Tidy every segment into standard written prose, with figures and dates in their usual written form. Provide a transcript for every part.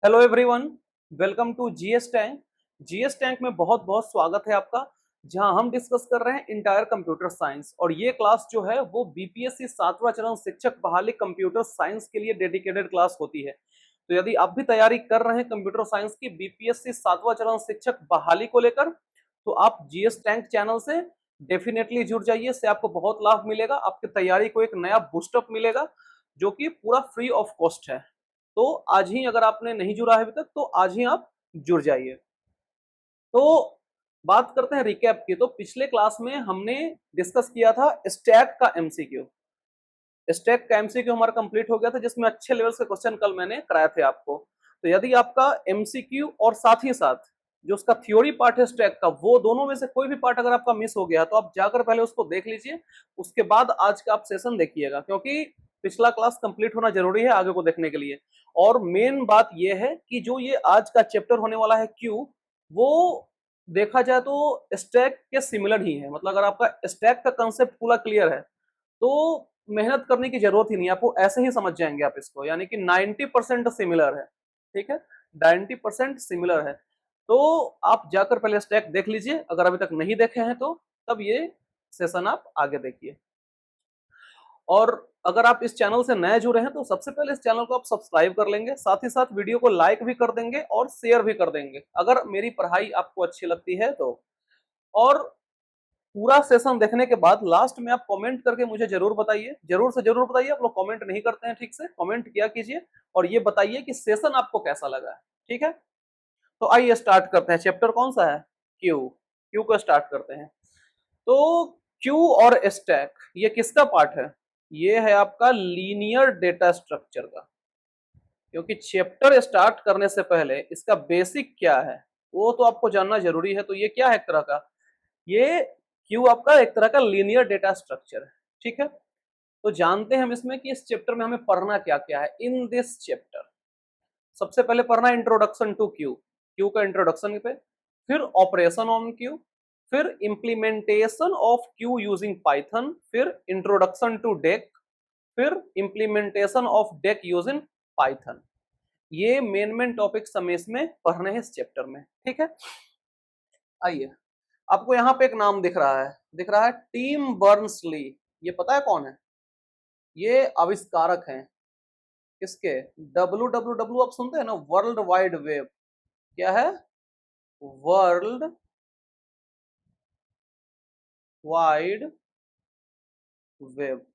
Hello everyone, welcome to GS tank. GS tank में बहुत बहुत स्वागत है आपका, जहां हम डिस्कस कर रहे हैं इंटायर कंप्यूटर साइंस। और ये क्लास जो है वो बीपीएससी 7वां चरण शिक्षक बहाली कंप्यूटर साइंस के लिए डेडिकेटेड क्लास होती है। तो यदि आप भी तैयारी कर रहे हैं कंप्यूटर साइंस की बीपीएससी 7वां चरण शिक्षक बहाली को लेकर, तो आप जीएस टैंक चैनल से डेफिनेटली जुड़ जाइए। इससे आपको बहुत लाभ मिलेगा, आपकी तैयारी को एक नया बूस्टअप मिलेगा जो कि पूरा फ्री ऑफ कॉस्ट है। तो आज ही, अगर आपने नहीं जुड़ा है अभी तक, तो आज ही आप जुड़ जाइए। तो बात करते हैं रिकैप की। तो पिछले क्लास में हमने डिस्कस किया था स्टैक का एमसीक्यू। स्टैक का एमसीक्यू हमारा कंप्लीट हो गया था, जिसमें अच्छे लेवल्स के क्वेश्चन कल मैंने कराए थे आपको। तो यदि आपका एमसीक्यू और साथ ही साथ जो उसका थ्योरी पार्ट है स्टैक का, वो दोनों में से कोई भी पार्ट अगर आपका मिस हो गया तो आप जाकर पहले उसको देख लीजिए, उसके बाद आज का आप सेशन देखिएगा, क्योंकि पिछला क्लास कंप्लीट होना जरूरी है आगे को देखने के लिए। और मेन बात यह है कि जो ये आज का चैप्टर होने वाला है क्यू, वो देखा जाए तो स्टैक के सिमिलर ही है। मतलब अगर आपका स्टैक का कंसेप्ट पूरा क्लियर है तो मेहनत करने की जरूरत ही नहीं है, आपको ऐसे ही समझ जाएंगे आप इसको, यानी कि 90% सिमिलर है। ठीक है, 90% सिमिलर है। तो आप जाकर पहले स्टैक देख लीजिए, अगर अभी तक नहीं देखे हैं तो तब ये सेशन आप आगे देखिए। और अगर आप इस चैनल से नए जुड़े हैं तो सबसे पहले इस चैनल को आप सब्सक्राइब कर लेंगे, साथ ही साथ वीडियो को लाइक भी कर देंगे और शेयर भी कर देंगे अगर मेरी पढ़ाई आपको अच्छी लगती है तो। और पूरा सेशन देखने के बाद लास्ट में आप कमेंट करके मुझे जरूर बताइए, जरूर से जरूर बताइए। आप लोग कमेंट नहीं करते हैं ठीक से, कमेंट किया कीजिए और ये बताइए कि सेशन आपको कैसा लगा है। ठीक है, तो आइए स्टार्ट करते हैं। चैप्टर कौन सा है? क्यू। क्यू को स्टार्ट करते हैं। तो क्यू और स्टैक ये किसका पार्ट है? ये है आपका लीनियर डेटा स्ट्रक्चर का। क्योंकि चैप्टर स्टार्ट करने से पहले इसका बेसिक क्या है वो तो आपको जानना जरूरी है। तो ये क्या है? एक तरह का ये क्यू आपका एक तरह का लीनियर डेटा स्ट्रक्चर है। ठीक है, तो जानते हैं हम इसमें कि इस चैप्टर में हमें पढ़ना क्या क्या है। इन दिस चैप्टर सबसे पहले पढ़ना इंट्रोडक्शन टू क्यू, क्यू का इंट्रोडक्शन पे, फिर ऑपरेशन ऑन क्यू, फिर implementation of queue using Python, फिर इंट्रोडक्शन टू डेक, फिर implementation of deck using Python. ये मेन मेन टॉपिक्स हमें इसमें पढ़ने हैं इस चैप्टर में। ठीक है, आइए। आपको यहाँ पे एक नाम दिख रहा है, टिम बर्न्स ली। ये पता है कौन है? ये आविष्कारक हैं किसके? WWW आप सुनते हैं ना, वर्ल्ड वाइड वेब। क्या है? World wide web.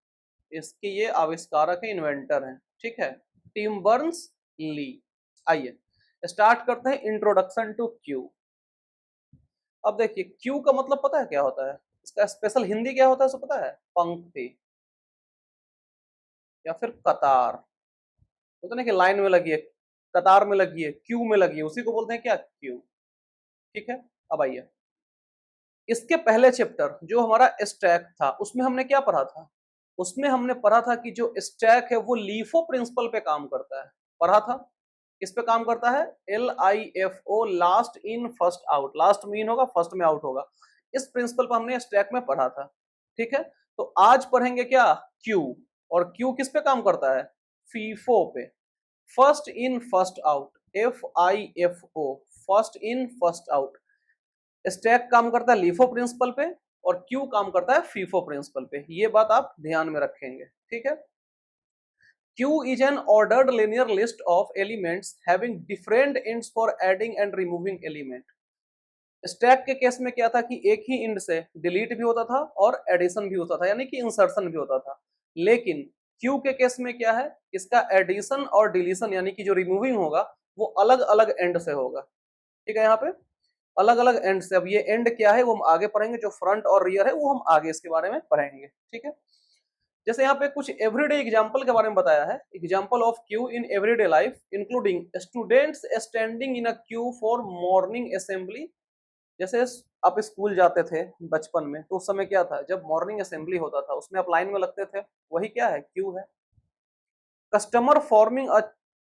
इसके ये आविष्कारक है, इन्वेंटर हैं। ठीक है, टिम बर्न्स ली। आइए स्टार्ट करते हैं इंट्रोडक्शन टू क्यू। अब देखिए, क्यू का मतलब पता है क्या होता है? इसका स्पेशल हिंदी क्या होता है, सब पता है? पंक्ति या फिर कतार। होता ना कि लाइन में लगी है, कतार में लगी है, क्यू में लगी है, उसी को बोलते हैं क्या? क्यू। ठीक है, अब आइए। इसके पहले चैप्टर जो हमारा स्टैक था उसमें हमने क्या पढ़ा था? उसमें हमने पढ़ा था कि जो स्टैक है वो लीफो प्रिंसिपल पे काम करता है। पढ़ा था किस पे काम करता है? LIFO, last in first out. Last में इन होगा, फर्स्ट में आउट होगा। इस प्रिंसिपल पर हमने स्टैक में पढ़ा था। ठीक है, तो आज पढ़ेंगे क्या? क्यू। और क्यू किस पे काम करता है? फीफो पे, first in first out, FIFO, first in first out. Stack काम करता है लीफो प्रिंसिपल पे और क्यू काम करता है फीफो प्रिंसिपल पे। ये बात आप ध्यान में रखेंगे। ठीक है, Q is an ordered linear list of elements having different ends for adding and removing element. Stack के केस में क्या था कि एक ही एंड से डिलीट भी होता था और एडिशन भी होता था, यानी कि इंसर्शन भी होता था। लेकिन क्यू के केस में क्या है? इसका एडिशन और डिलीशन यानी कि जो रिमूविंग होगा वो अलग अलग एंड से होगा। ठीक है, यहाँ पे अलग अलग एंड से। अब ये एंड क्या है वो हम आगे पढ़ेंगे, जो फ्रंट और रियर है वो हम आगे इसके बारे में पढ़ेंगे। ठीक है, जैसे यहाँ पे कुछ एवरीडे एग्जांपल के बारे में बताया है। Example of queue in everyday life including students standing in a Q for morning assembly. जैसे आप स्कूल जाते थे बचपन में तो उस समय क्या था? जब मॉर्निंग असेंबली होता था उसमें आप लाइन में लगते थे, वही क्या है? क्यू है। Customer forming a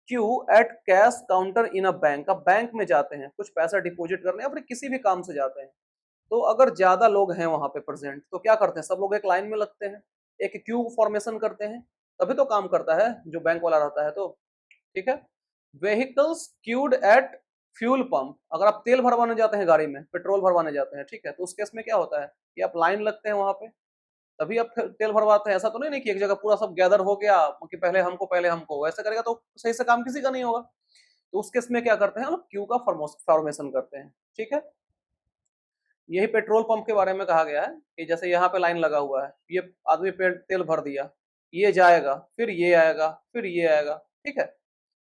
queue at cash counter in a bank. आप बैंक में जाते हैं कुछ पैसा डिपॉजिट करने या फिर किसी भी काम से जाते हैं, तो अगर ज्यादा लोग हैं वहां पे प्रेजेंट तो क्या करते हैं? सब लोग एक लाइन में लगते हैं, एक क्यू फॉर्मेशन करते हैं, तभी तो काम करता है जो बैंक वाला रहता है। तो ठीक है, vehicles queued at fuel pump, अगर आप तेल भरवाने जाते हैं गाड़ी में, पेट्रोल भरवाने जाते हैं, ठीक है, तो उस केस में क्या होता है कि आप लाइन लगते हैं वहां पे, तभी आप तेल भरवाते हैं। ऐसा तो नहीं कि एक जगह पूरा सब गैदर हो गया कि पहले हमको, वैसे करेगा तो सही से काम किसी का नहीं होगा। तो उस केस में क्या करते हैं हम लोग, क्यू का फॉर्मेशन करते हैं, ठीक है। यही पेट्रोल पंप के बारे में कहा गया है कि जैसे यहाँ पे लाइन लगा हुआ है, ये आदमी तेल भर दिया, ये जाएगा, फिर ये आएगा, फिर ये आएगा, ठीक है,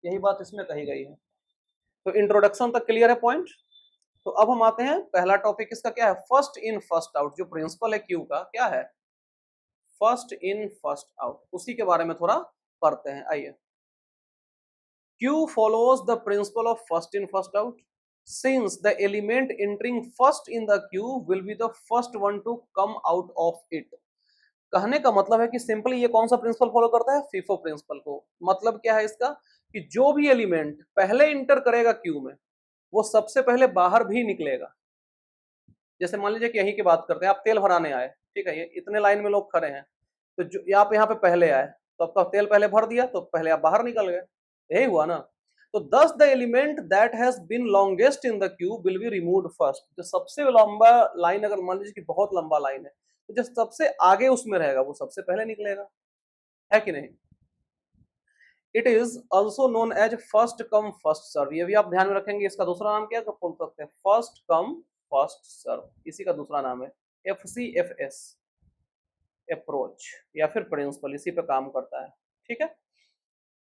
यही बात इसमें कही गई है। तो इंट्रोडक्शन तक क्लियर है पॉइंट। तो अब हम आते हैं, पहला टॉपिक इसका क्या है, फर्स्ट इन फर्स्ट आउट। जो प्रिंसिपल है क्यू का क्या है, फर्स्ट इन फर्स्ट आउट, उसी के बारे में थोड़ा पढ़ते हैं, आइए। Q follows the principle of first in first out since the element entering first in the queue will be the first one to come out of it। कहने का मतलब है कि सिंपली ये कौन सा प्रिंसिपल फॉलो करता है, फीफो प्रिंसिपल को। मतलब क्या है इसका कि जो भी एलिमेंट पहले इंटर करेगा क्यू में, वो सबसे पहले बाहर भी निकलेगा। जैसे मान लीजिए कि यही की बात करते हैं, आप तेल भराने आए, ठीक है, ये इतने लाइन में लोग खड़े हैं, तो जो आप यहाँ पे पहले आए तो आपका तेल पहले भर दिया, तो पहले आप बाहर निकल गए, यही हुआ ना। तो thus the element that has been longest in the queue will be removed first. जो सबसे लंबा लाइन, अगर मान लीजिए कि बहुत लंबा लाइन है, तो जो सबसे आगे उसमें रहेगा वो सबसे पहले निकलेगा, है कि नहीं। It is also known as first come first serve. ये भी आप ध्यान में रखेंगे, इसका दूसरा नाम क्या बोल सकते हैं, फर्स्ट कम फर्स्ट सर्व, इसी का दूसरा नाम है। FCFS अप्रोच या फिर प्रिंसिपल, इसी पे काम करता है, ठीक है।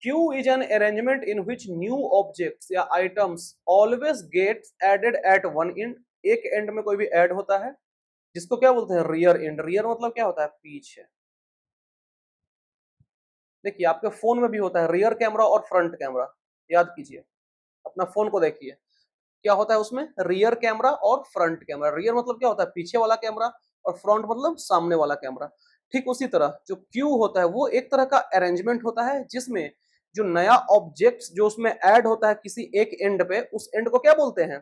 Queue is an arrangement in which new objects या items always gets added at one end। एक एंड में कोई भी ऐड होता है, जिसको क्या बोलते हैं, रियर एंड। रियर मतलब क्या होता है, पीछे। देखिए आपके फोन में भी होता है रियर कैमरा और फ्रंट कैमरा, याद कीजिए, अपना फोन को देखिए, क्या होता है उसमें, रियर कैमरा और फ्रंट कैमरा। रियर मतलब क्या होता है, पीछे वाला कैमरा, और फ्रंट मतलब सामने वाला कैमरा। ठीक उसी तरह जो क्यू होता है वो एक तरह का अरेंजमेंट होता है, जिसमें जो नया ऑब्जेक्ट जो उसमें ऐड होता है किसी एक एंड पे, उस एंड को क्या बोलते हैं,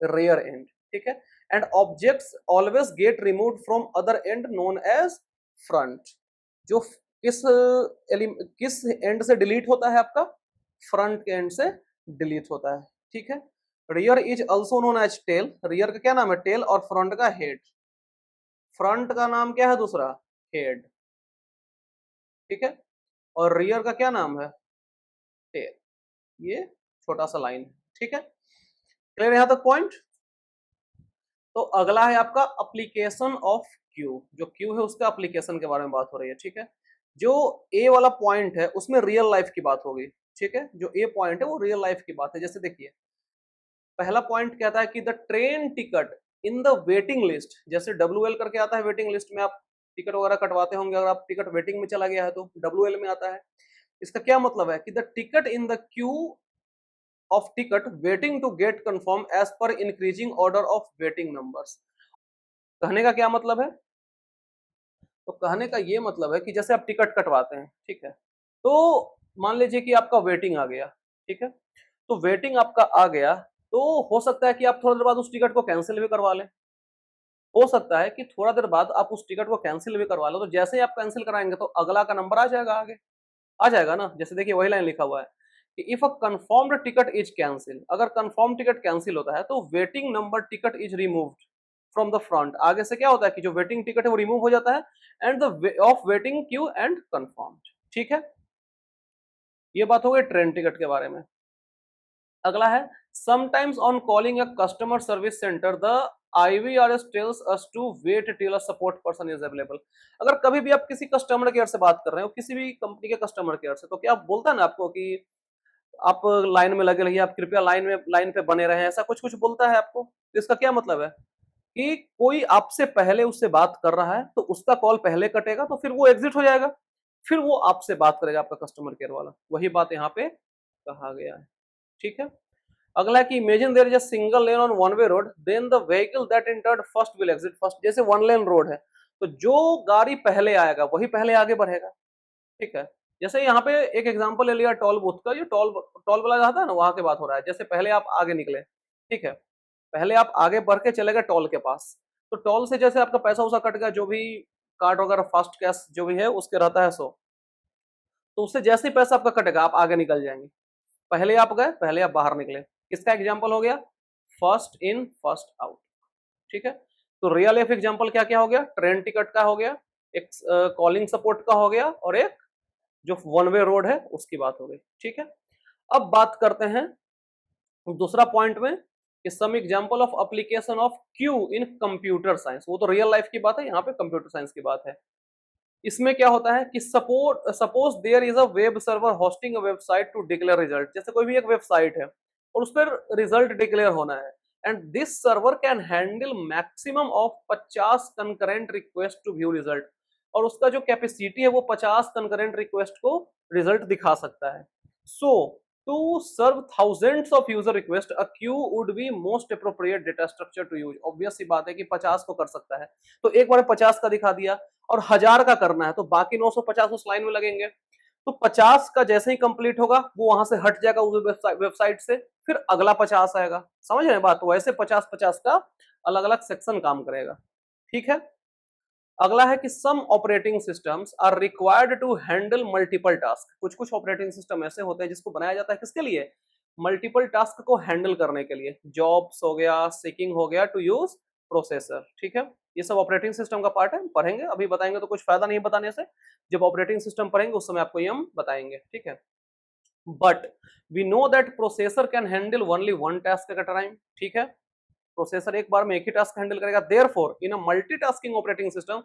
रियर एंड, ठीक है। And objects always get removed from other end known as front. जो किस एंड से डिलीट होता है, आपका फ्रंट के एंड से डिलीट होता है, ठीक है। Rear is also known as tail. Rear का क्या नाम है, टेल, और फ्रंट का हेड। फ्रंट का नाम क्या है दूसरा, हेड, ठीक है, और रियर का क्या नाम है, टेल। ये छोटा सा लाइन है, ठीक है, क्लियर यहां तक पॉइंट। तो अगला है आपका अप्लीकेशन ऑफ क्यू। जो क्यू है उसका अप्लीकेशन के बारे में बात हो रही है, ठीक है। जो ए वाला पॉइंट है उसमें रियल लाइफ की बात होगी, ठीक है। जो ए पॉइंट है वो रियल लाइफ की बात है। जैसे देखिए पहला पॉइंट कहता है कि the train ticket in the waiting list. जैसे WL करके आता है वेटिंग लिस्ट में, आप टिकट वगैरह कटवाते होंगे, अगर आप टिकट वेटिंग में चला गया है तो WL में आता है। इसका क्या मतलब है कि the ticket in the queue of ticket waiting to get confirm as per increasing order of waiting numbers. कहने का क्या मतलब है, तो कहने का ये मतलब है कि जैसे आप टिकट कटवाते हैं, ठीक है, तो मान लीजिए कि आपका वेटिंग आ गया, ठीक है, तो वेटिंग आपका आ गया, तो हो सकता है कि आप थोड़ी देर बाद उस टिकट को कैंसिल भी करवा लें। हो सकता है कि थोड़ा देर बाद आप उस टिकट को कैंसिल भी करवा लो, तो जैसे ही आप कैंसिल कराएंगे तो अगला का नंबर आ जाएगा, आगे आ जाएगा ना। जैसे देखिए वही लाइन लिखा हुआ है कि if a confirmed ticket is cancel, अगर कंफर्म टिकट कैंसिल होता है तो waiting number ticket is removed from the front. आगे से क्या होता है कि जो वेटिंग टिकट है वो रिमूव हो जाता है, and the of waiting queue and confirmed, ठीक है। ये बात हो गई ट्रेन टिकट के बारे में। अगला है sometimes on calling a customer service centre the IVRS tells us to wait till a support person is available. अगर कभी भी आप किसी कस्टमर केयर से बात कर रहे हो, किसी भी कंपनी के कस्टमर केयर से, तो क्या बोलता है ना आपको कि आप लाइन में लगे रहिए, आप कृपया लाइन पे बने रहें, ऐसा कुछ कुछ बोलता है आपको। तो इसका क्या मतलब है कि कोई आपसे पहले उससे बात कर रहा है तो उसका कॉल पहले कटेगा, तो फिर वो एग्जिट हो जाएगा, फिर वो आपसे बात करेगा, आपका कस्टमर केयर वाला। वही बात यहाँ पे कहा गया है, ठीक है। अगला है कि imagine there is a single lane on one way road, then the vehicle that entered first will exit first. जैसे वन लेन रोड है तो जो गाड़ी पहले आएगा वही पहले आगे बढ़ेगा, ठीक है। जैसे यहाँ पे एक एग्जांपल ले लिया टोल बूथ का, जो टोल टोल वाला जाता है ना, वहां की बात हो रहा है। जैसे पहले आप आगे निकले, ठीक है, पहले आप आगे बढ़ के चले गए टोल के पास, तो टोल से जैसे आपका पैसा उसा कट गया, जो भी कार्ड वगैरह फास्ट कैश जो भी है उसके रहता है 100, तो उससे जैसे ही पैसा आपका कटेगा आप आगे निकल जाएंगे। पहले आप गए, पहले आप बाहर निकले। इसका एग्जाम्पल हो गया फर्स्ट इन फर्स्ट आउट। ठीक है, तो रियल लाइफ एग्जाम्पल क्या क्या हो गया, ट्रेन टिकट का हो गया, एक कॉलिंग सपोर्ट का हो गया, और एक जो वन वे रोड है उसकी बात हो गई। ठीक है, अब बात करते हैं दूसरा पॉइंट में कि some example of application of queue in computer science. वो तो रियल लाइफ की बात है, यहाँ पे कंप्यूटर साइंस की बात है। इसमें क्या होता है कि suppose there is a web server hosting a website to declare result. जैसे कोई भी एक वेबसाइट है और उस पर रिजल्ट डिक्लेयर होना है, and this server can handle maximum of 50 concurrent request to view result. और उसका जो कैपेसिटी है वो 50 कंकरेंट रिक्वेस्ट को रिजल्ट दिखा सकता है। सो to serve thousands of user request, a queue would be most appropriate data structure to use। obvious सी बात है कि 50 को कर सकता है, तो एक बार 50 का दिखा दिया, और 1000 का करना है तो बाकी 950 उस लाइन में लगेंगे। तो 50 का जैसे ही कंप्लीट होगा वो वहां से हट जाएगा उस वेबसाइट से, फिर अगला 50 आएगा। समझ रहे हैं बात, तो वैसे 50-50 का अलग अलग सेक्शन काम करेगा। ठीक है, अगला है कि some operating systems are required to handle multiple task. कुछ कुछ ऑपरेटिंग सिस्टम ऐसे होते हैं जिसको बनाया जाता है किसके लिए, मल्टीपल टास्क को हैंडल करने के लिए। जॉब्स हो गया, सीकिंग हो गया, टू यूज प्रोसेसर। ठीक है, ये सब ऑपरेटिंग सिस्टम का पार्ट है, पढ़ेंगे, अभी बताएंगे तो कुछ फायदा नहीं बताने से। जब ऑपरेटिंग सिस्टम पढ़ेंगे उस समय आपको ये हम बताएंगे। ठीक है, but we know that processor can handle only one task at a time. ठीक है, प्रोसेसर एक बार में एक ही टास्क हैंडल करेगा। Therefore in a multitasking operating system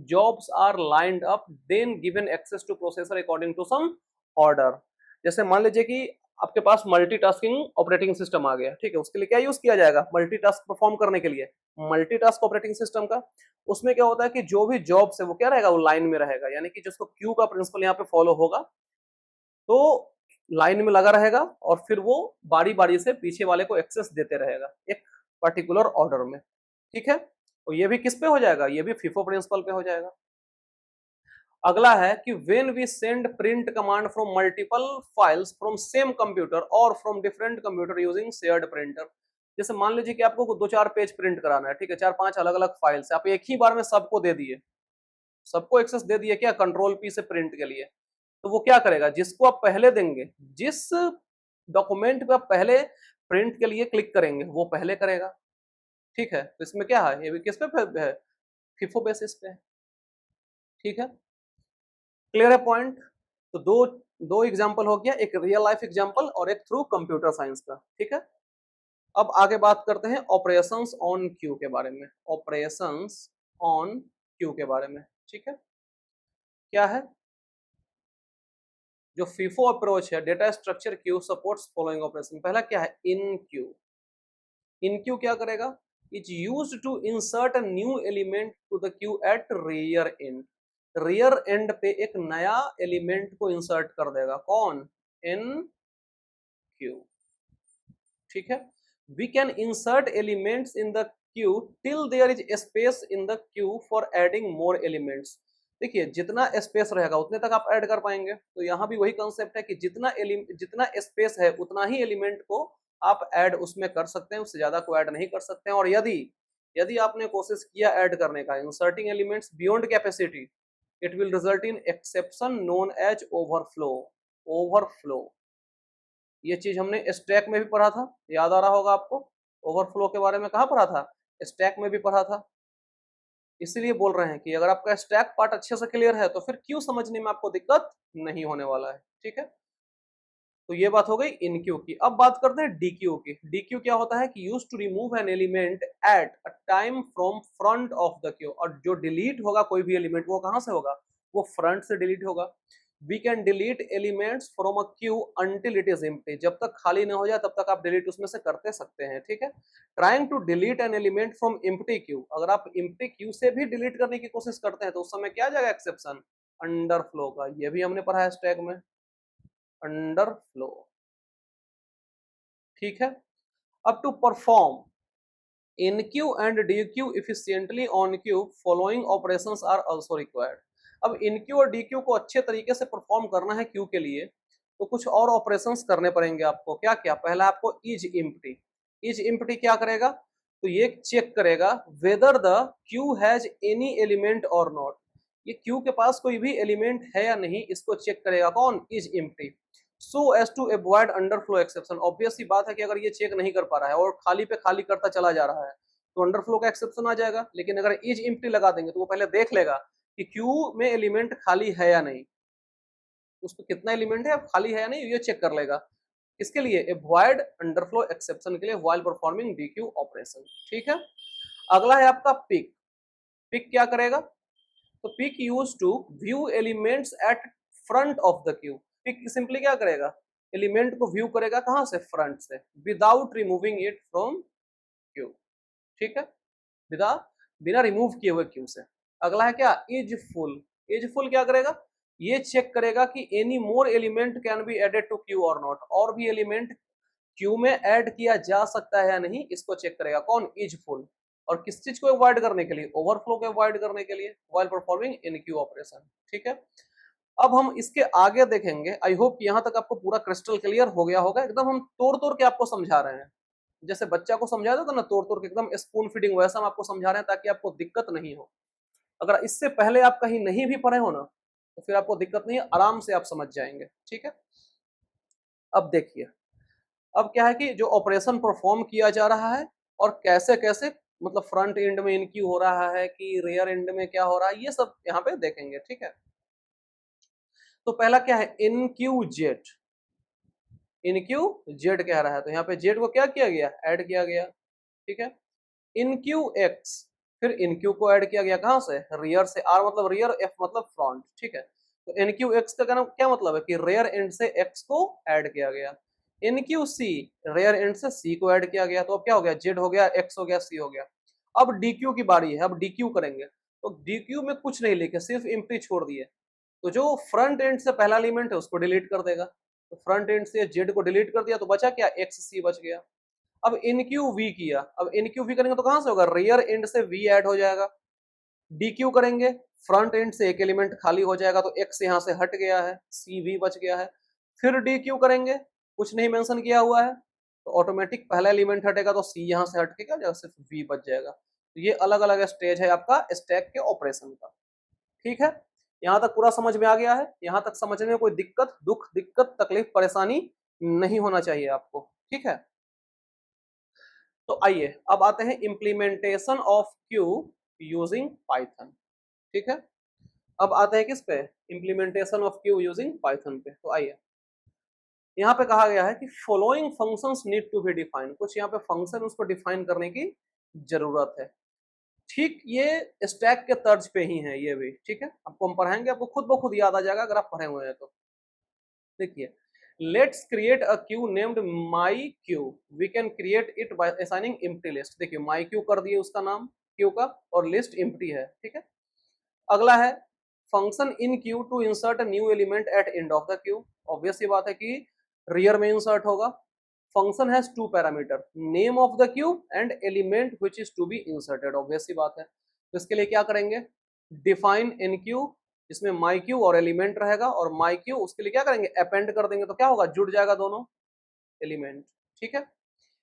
jobs are lined up then given access to processor according to some order. जैसे मान लीजिए कि आपके पास मल्टीटास्किंग ऑपरेटिंग सिस्टम आ गया, ठीक है, उसके लिए क्या यूज किया जाएगा, मल्टीटास्क परफॉर्म करने के लिए मल्टीटास्क ऑपरेटिंग सिस्टम का। उसमें क्या होता है कि जो भी जॉब्स है वो क्या रहेगा, वो लाइन में रहेगा, यानी कि जिसको क्यू का प्रिंसिपल यहाँ पे फॉलो होगा, तो लाइन में लगा रहेगा और फिर वो बारी बारी से पीछे वाले को एक्सेस देते रहेगा एक पर्टिकुलर ऑर्डर में। ठीक है, तो ये भी किस पे हो जाएगा, ये भी फीफो प्रिंसिपल पे हो जाएगा। अगला है कि when we send print command from multiple files from same computer और from different computer using shared printer. जैसे मान लीजिए कि आपको 2-4 पेज प्रिंट कराना है, ठीक है, 4-5 अलग अलग फाइल्स आप एक ही बार में सबको दे दिए, सबको एक्सेस दे दिए क्या, कंट्रोल पी से प्रिंट के लिए। तो वो क्या करेगा, जिसको आप पहले देंगे, जिस डॉक्यूमेंट पे आप पहले प्रिंट के लिए क्लिक करेंगे वो पहले करेगा। ठीक है, तो इसमें क्या है, ये भी किस पे है, फिफो बेसिस पे है। ठीक है, क्लियर है पॉइंट। तो दो दो एग्जांपल हो गया, एक रियल लाइफ एग्जांपल और एक थ्रू कंप्यूटर साइंस का। ठीक है, अब आगे बात करते हैं ऑपरेशंस ऑन क्यू के बारे में। ऑपरेशंस ऑन क्यू के बारे में, ठीक है, क्या है, जो फीफो अप्रोच है, data structure queue supports following operation. पहला क्या है, इन क्यू। इन क्यू क्या करेगा, is used to insert a new element to the queue at rear end. Rear end पे एक नया एलिमेंट को इंसर्ट कर देगा, कौन, इन क्यू। ठीक है, we can insert elements in the queue till there is space in the queue for adding more elements. देखिए जितना स्पेस रहेगा उतने तक आप ऐड कर पाएंगे। तो यहाँ भी वही कंसेप्ट है कि जितना स्पेस है उतना ही एलिमेंट को आप ऐड उसमें कर सकते हैं, उससे ज्यादा को ऐड नहीं कर सकते हैं। और यदि यदि आपने कोशिश किया ऐड करने का, inserting elements beyond capacity, it will result in exception known as overflow. Overflow, ये चीज हमने स्टैक में भी पढ़ा था, याद आ रहा होगा आपको। ओवरफ्लो के बारे में कहाँ पढ़ा था, स्टैक में भी पढ़ा था। इसीलिए बोल रहे हैं कि अगर आपका स्टैक पार्ट अच्छे से क्लियर है तो फिर क्यों समझने में आपको दिक्कत नहीं होने वाला है। ठीक है, तो ये बात हो गई इन क्यू की। अब बात करते हैं डी क्यू की। डी क्यू क्या होता है कि use to remove an element at a time from front of the queue. और जो डिलीट होगा कोई भी एलिमेंट वो कहां से होगा, वो फ्रंट से डिलीट होगा। We can delete elements from a queue until it is empty. जब तक खाली ना हो जाए तब तक आप डिलीट उसमें से करते सकते हैं। ठीक है, trying to delete an element from empty queue. अगर आप एम्प्टी क्यू से भी डिलीट करने की कोशिश करते हैं तो उस समय क्या आ जाएगा, एक्सेप्शन अंडरफ्लो का। ये भी हमने पढ़ा है स्टैक में, अंडरफ्लो। ठीक है, अब to perform enqueue and dequeue efficiently on queue following operations are also required. अब इन क्यू और डी क्यू को अच्छे तरीके से परफॉर्म करना है क्यू के लिए, तो कुछ और ऑपरेशंस करने पड़ेंगे आपको। क्या क्या, पहला आपको इज इम्प्टी। इज इम्प्टी क्या करेगा, तो ये चेक करेगा whether the queue has any element और नॉट। ये क्यू के पास कोई भी एलिमेंट है या नहीं, इसको चेक करेगा कौन, is empty. So as to avoid underflow exception. Obvious सी बात है कि अगर ये चेक नहीं कर पा रहा है और खाली पे खाली करता चला जा रहा है तो अंडरफ्लो का एक्सेप्शन आ जाएगा। लेकिन अगर इज एम्प्टी लगा देंगे तो वो पहले देख लेगा कि क्यू में एलिमेंट खाली है या नहीं, उसको कितना एलिमेंट है, अब खाली है या नहीं, ये चेक कर लेगा। इसके लिए अवॉइड अंडरफ्लो एक्सेप्शन के लिए व्हाइल परफॉर्मिंग डीक्यू ऑपरेशन। ठीक है। अगला है आपका पिक। पिक क्या करेगा? तो peek use to view elements at front of the queue. Peek simply क्या करेगा? एलिमेंट को व्यू करेगा कहां से? फ्रंट से, without removing it from Q. ठीक है, बिना बिना रिमूव किए हुए क्यू से। अगला है क्या? Is full. इज फुल क्या करेगा? ये चेक करेगा कि any more element can be added to queue और नॉट। और भी एलिमेंट क्यू में ऐड किया जा सकता है या नहीं, इसको चेक करेगा। कौन? Is full. और किस चीज को अवॉइड करने के लिए? ओवरफ्लो को अवॉइड करने के लिए, while performing in Q operation. ठीक है। अब हम इसके आगे देखेंगे। आई होप यहां तक आपको पूरा क्रिस्टल क्लियर हो गया होगा। एकदम हम तोड़ तोड़ के आपको समझा रहे हैं, जैसे बच्चा को समझाया जाता है ना, तोड़ तोड़ के एकदम स्पून फीडिंग, वैसा हम आपको समझा रहे हैं ताकि आपको दिक्कत नहीं हो। अगर इससे पहले आप कहीं नहीं भी पढ़े हो ना तो फिर आपको दिक्कत नहीं है, आराम से आप समझ जाएंगे। ठीक है। अब देखिए, अब क्या है कि जो ऑपरेशन परफॉर्म किया जा रहा है और कैसे कैसे, मतलब फ्रंट एंड में इनक्यू हो रहा है कि रियर एंड में क्या हो रहा है, ये सब यहाँ पे देखेंगे। ठीक है। तो पहला क्या है? इनक्यू जेड। इनक्यू जेड कह रहा है तो यहाँ पे जेड को क्या किया गया? ऐड किया गया। ठीक है। इनक्यू एक्स, फिर इनक्यू को ऐड किया गया कहां से? रियर से। आर मतलब रियर, एफ मतलब फ्रंट। ठीक है। तो इनक्यू एक्स का क्या मतलब है कि रियर एंड से एक्स को ऐड किया गया। इनक्यू सी, रियर एंड से सी को ऐड किया गया। तो अब क्या हो गया? जेड हो गया, एक्स हो गया, सी हो गया। अब डीक्यू की बारी है। अब डीक्यू करेंगे तो डीक्यू में कुछ नहीं लिखे, सिर्फ एम्प्टी छोड़ दिए। तो जो फ्रंट एंड से पहला एलिमेंट है उसको डिलीट कर देगा। तो फ्रंट एंड से जेड को डिलीट कर दिया तो बचा क्या? एक्स सी बच गया। अब इनक्यू वी किया। अब इनक्यू वी करेंगे तो कहां से होगा? रियर एंड से वी ऐड हो जाएगा। डीक्यू करेंगे, फ्रंट एंड से एक एलिमेंट खाली हो जाएगा तो एक्स यहां से हट गया है, सी वी बच गया है। फिर डीक्यू करेंगे, कुछ नहीं मेंशन किया हुआ है तो ऑटोमेटिक पहला एलिमेंट हटेगा तो सी यहां से हट के क्या हो जाएगा? सिर्फ वी बच जाएगा। तो ये अलग अलग स्टेज है आपका स्टैक के ऑपरेशन का। ठीक है। यहां तक पूरा समझ में आ गया है? यहां तक समझने में कोई दिक्कत, दुख, दिक्कत, तकलीफ, परेशानी नहीं होना चाहिए आपको। ठीक है। तो आइए अब आते हैं implementation of queue using Python. ठीक है। अब आते हैं किस पे? Implementation of queue using Python पे। तो आइए, यहाँ पे कहा गया है कि following functions need to be defined. कुछ यहाँ पे फंक्शन उसको डिफाइन करने की जरूरत है। ठीक ये स्टैक के तर्ज पे ही है ये भी। ठीक है। आपको हम पढ़ाएंगे, आपको खुद ब खुद याद आ जाएगा अगर आप पढ़े हुए हैं तो। देखिए, let's create a queue named my queue. We can create it by assigning empty list. देखिए, माई क्यू कर दिए उसका नाम क्यू का और लिस्ट एम्प्टी है। ठीक है। अगला है function in queue to insert a new element at end of the queue. Obvious सी बात है कि रियर में इंसर्ट होगा। Function has two parameter, name of the queue and element which is to be inserted. Obvious सी बात है। तो इसके लिए क्या करेंगे? डिफाइन इन क्यू, इसमें माई क्यू और एलिमेंट रहेगा, और माई क्यू उसके लिए क्या करेंगे? अपेंड कर देंगे तो क्या होगा? जुड़ जाएगा दोनों एलिमेंट। ठीक है।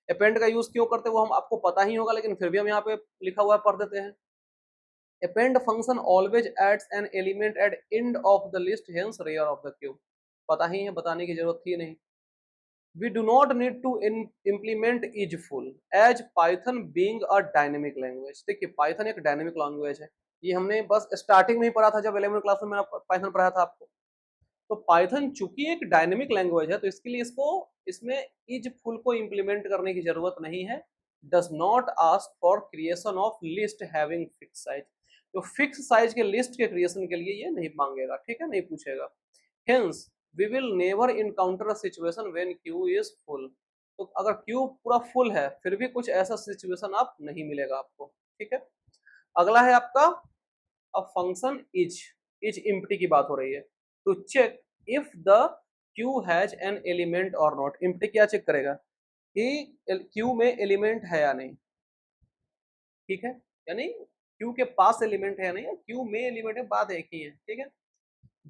अपेंड का यूज क्यों करते हैं वो हम आपको पता ही होगा, लेकिन फिर भी हम यहाँ पे लिखा हुआ है, पढ़ देते हैं। append function always adds an element at end of the list, hence rear of the queue। पता ही है, बताने की जरूरत थी नहीं। we do not need to implement is full as python being a dynamic language। देखिए, पाइथन एक dynamic language है। ये हमने बस स्टार्टिंग में ही पढ़ा था जब 11वीं क्लास में मैंने पाइथन पढ़ाया था आपको। तो पाइथन चूंकि एक डायनेमिक लैंग्वेज है तो इसके लिए इसको इसमें इज फुल को इंप्लीमेंट करने की जरूरत नहीं है। Does not ask for creation of list having fix size. तो फिक्स साइज के लिस्ट के क्रिएशन के लिए ये नहीं मांगेगा। ठीक है, नहीं पूछेगा। Hence we will never encounter a situation when queue is full. तो अगर क्यू पूरा फुल है फिर भी कुछ ऐसा सिचुएशन आप नहीं मिलेगा आपको। ठीक है। अगला है आपका अब फंक्शन इज एम्प्टी की बात हो रही है। To check if the queue has an element और नॉट। एम्प्टी क्या चेक करेगा कि क्यू में एलिमेंट है या नहीं। ठीक है, यानी क्यू के पास एलिमेंट है या नहीं, क्यू में एलिमेंट है, बात एक ही है। ठीक है।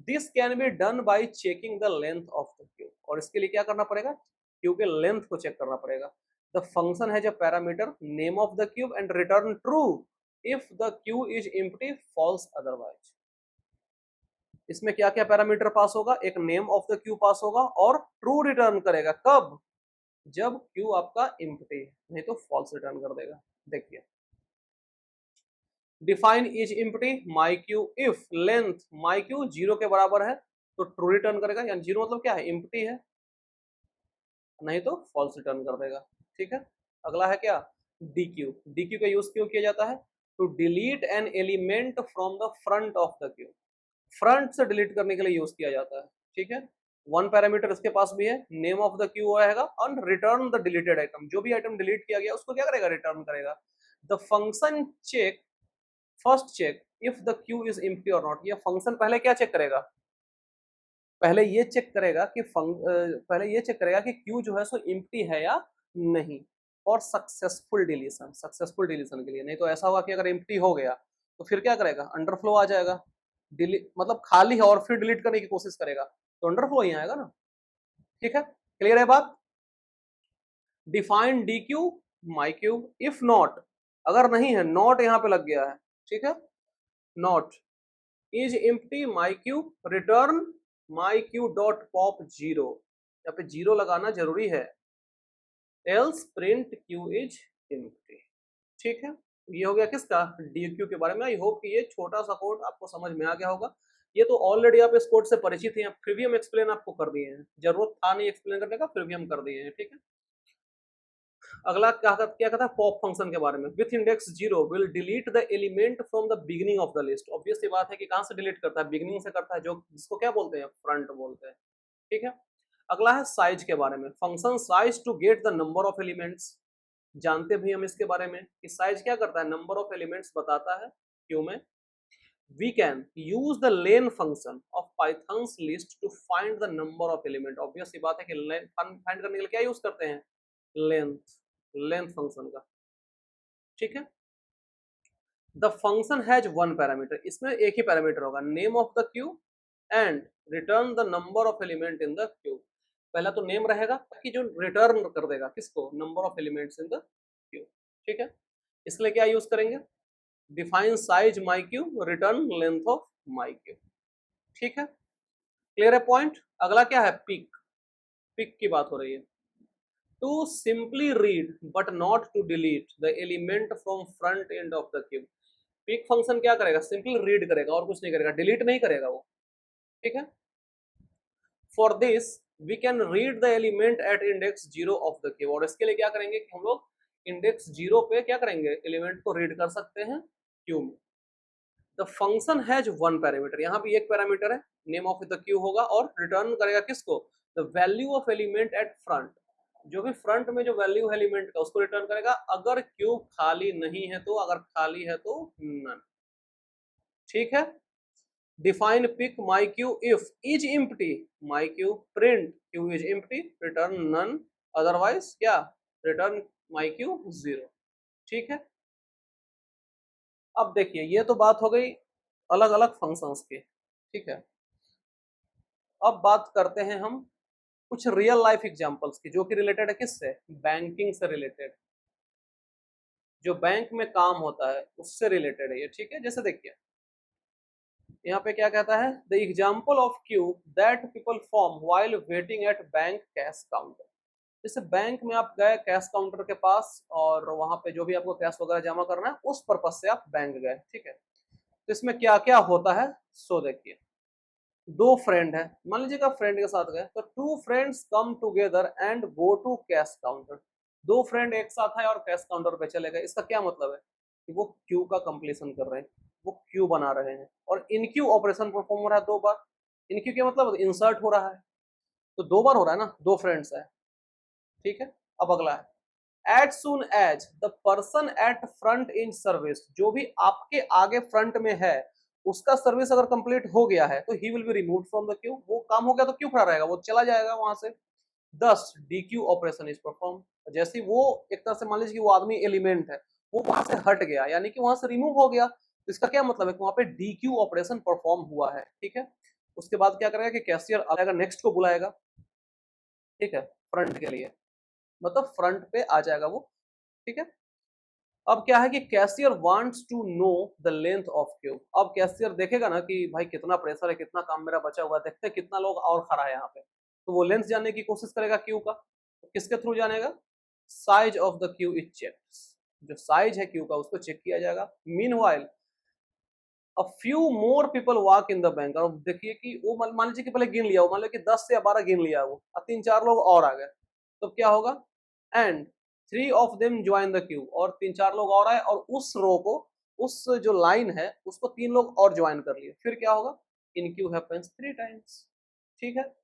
This can be done by checking the length of the queue. और इसके लिए क्या करना पड़ेगा? क्यू के लेंथ को चेक करना पड़ेगा। The function has a parameter name of the queue and return true if the queue is empty, false otherwise. इसमें क्या क्या पैरामीटर पास होगा, एक name of the queue pass होगा और ट्रू रिटर्न करेगा। कब? जब क्यू आपका एम्प्टी है, नहीं तो फॉल्स रिटर्न कर देगा। देखिए, define is empty my queue if length my queue 0 के बराबर है तो ट्रू रिटर्न करेगा, यानी 0 मतलब क्या है, एम्प्टी है, नहीं तो फॉल्स रिटर्न कर देगा। ठीक है, अगला है क्या, डीक्यू। डीक्यू का यूज क्यों किया जाता है, to delete an element from the front of the queue. Front से डिलीट करने के लिए यूज किया जाता है। ठीक है, वन पैरामीटर इसके पास भी है, नेम ऑफ द क्यू रहेगा और रिटर्न द डिलीटेड आइटम। जो भी आइटम डिलीट किया गया उसको क्या करेगा, रिटर्न करेगा। The function check, first check if the queue is empty और नॉट। ये फंक्शन पहले क्या चेक करेगा, पहले ये चेक करेगा कि पहले ये चेक करेगा कि क्यू जो है सो एम्प्टी है या नहीं, और सक्सेसफुल डिलीशन, सक्सेसफुल डिलीशन के लिए। नहीं तो ऐसा होगा कि अगर एम्प्टी हो गया तो फिर क्या करेगा, अंडरफ्लो आ जाएगा। डिलीट मतलब खाली है और फिर डिलीट करने की कोशिश करेगा तो अंडरफ्लो ही आएगा ना। ठीक है, क्लियर है बात। Define D Q my queue if not, अगर नहीं है, नॉट यहां पे लग गया है। ठीक है, not is empty my Q return my Q dot pop 0, यहाँ पे 0 लगाना जरूरी है, else print queue is empty. ठीक है, ये हो गया किसका, डी क्यू के बारे में। आई होप कि ये छोटा सा कोड आपको समझ में आ गया होगा। ये तो ऑलरेडी आप इस कोड से परिचित हैं, फिर भी हम एक्सप्लेन आपको कर दिए हैं, जरूरत था नहीं एक्सप्लेन करने का, फिर भी हम कर दिए हैं। ठीक है, अगला क्या कहता है, पॉप फंक्शन के बारे में। With index 0 will delete the element from the beginning of the list. Obvious सी बात है कि कहां से डिलीट करता है, बिगिनिंग से करता है, जो जिसको क्या बोलते हैं, फ्रंट बोलते हैं। ठीक है, अगला है साइज के बारे में। Function size to get the number of elements, जानते भी हम इसके बारे में कि साइज क्या करता है, नंबर ऑफ एलिमेंट्स बताता है क्यू में। we can use the len function of python's list to find the number of element। Obvious सी बात है कि फाइंड करने के लिए क्या यूज करते हैं, लेंथ, लेंथ फंक्शन का। ठीक है, the function has one parameter, इसमें एक ही पैरामीटर होगा, name of the queue and return the number of element in the Q. पहला तो नेम रहेगा ताकि जो रिटर्न कर देगा किसको, number of elements in the Q. ठीक है, इसलिए क्या यूज करेंगे, define size my Q return length of my Q. ठीक है, क्लियर है पॉइंट। अगला क्या है, पिक। पिक की बात हो रही है, to simply read but not to delete the element from front end of the queue. Peek function क्या करेगा, सिंपली रीड करेगा और कुछ नहीं करेगा, डिलीट नहीं करेगा वो। ठीक है, for this we can read the element at index 0 of the queue. और इसके लिए क्या करेंगे कि हम लोग इंडेक्स 0 पे क्या करेंगे, एलिमेंट को रीड कर सकते हैं क्यू में। The function has one parameter, यहाँ भी एक पैरामीटर है, नेम ऑफ द क्यू होगा और रिटर्न करेगा किसको, the value of element at front. जो भी फ्रंट में जो वैल्यू है एलिमेंट का उसको रिटर्न करेगा, अगर क्यू खाली नहीं है तो, अगर खाली है तो नन। ठीक है, define peek my queue if is empty my queue print queue is empty return none, otherwise क्या, रिटर्न माई क्यू 0। ठीक है, अब देखिए ये तो बात हो गई अलग अलग फंक्शंस की। ठीक है, अब बात करते हैं हम कुछ रियल लाइफ एग्जांपल्स की, जो कि रिलेटेड है किससे, बैंकिंग से रिलेटेड, जो बैंक में काम होता है उससे रिलेटेड है ये। ठीक है, जैसे देखिए यहाँ पे क्या कहता है, the example of Q that people form while waiting at bank cash counter. जैसे बैंक में आप गए कैश काउंटर के पास और वहां पे जो भी आपको कैश वगैरह जमा करना है उस पर्पज से आप बैंक गए। ठीक है, तो इसमें क्या क्या होता है, सो देखिए, दो फ्रेंड है, मान लीजिए आप फ्रेंड के साथ गए, तो two friends come together and go to cash counter. दो फ्रेंड एक साथ है और कैश काउंटर पे चले गए। इसका क्या मतलब है कि वो क्यू का कंप्लीशन कर रहे हैं, वो क्यू बना रहे हैं और इन क्यू ऑपरेशन परफॉर्म हो रहा है दो बार। इन क्यू क्या मतलब, इंसर्ट हो रहा है, तो दो बार हो रहा है ना, दो फ्रेंड्स है। ठीक है, अब अगला है, at soon as the person at front in service. जो भी आपके आगे फ्रंट में है उसका सर्विस अगर कंप्लीट हो गया है तो he will be remove from the Q. वो काम हो गया तो क्यू खड़ा रहेगा, वो चला जाएगा वहां से। दस D Q operation is perform. जैसे वो एक तरह से मान लीजिए कि वो आदमी एलिमेंट है, वो वहां से हट गया यानी कि वहां से रिमूव हो गया, तो इसका क्या मतलब है कि वहां पे डी क्यू ऑपरेशन परफॉर्म हुआ है। ठीक है, उसके बाद क्या करेगा कि कैशियर आएगा, नेक्स्ट को बुलाएगा। ठीक है, फ्रंट के लिए मतलब फ्रंट पे आ जाएगा वो। ठीक है, अब क्या है कि cashier wants to know the length of queue. अब कैशियर देखेगा ना कि भाई कितना प्रेशर है, कितना काम मेरा बचा हुआ है, देखते हैं कितना लोग और खड़ा है यहाँ पे, तो वो लेंथ जानने की कोशिश करेगा क्यू का। तो किसके थ्रू जानेगा? Size of the queue is check. जो साइज है क्यू का उसको चेक किया जाएगा। Meanwhile a few more people walk in the bank. और देखिए कि वो मान लीजिए कि पहले गिन लिया, वो मान लो कि 10 से 12 गिन लिया वो, और 3-4 लोग और आ गए, तो क्या होगा? And 3 of them join the queue. और 3-4 लोग और आए और उस रो को, उस जो लाइन है उसको 3 लोग और ज्वाइन कर लिए, फिर क्या होगा? इन क्यू हैपेंस 3 टाइम्स। ठीक है।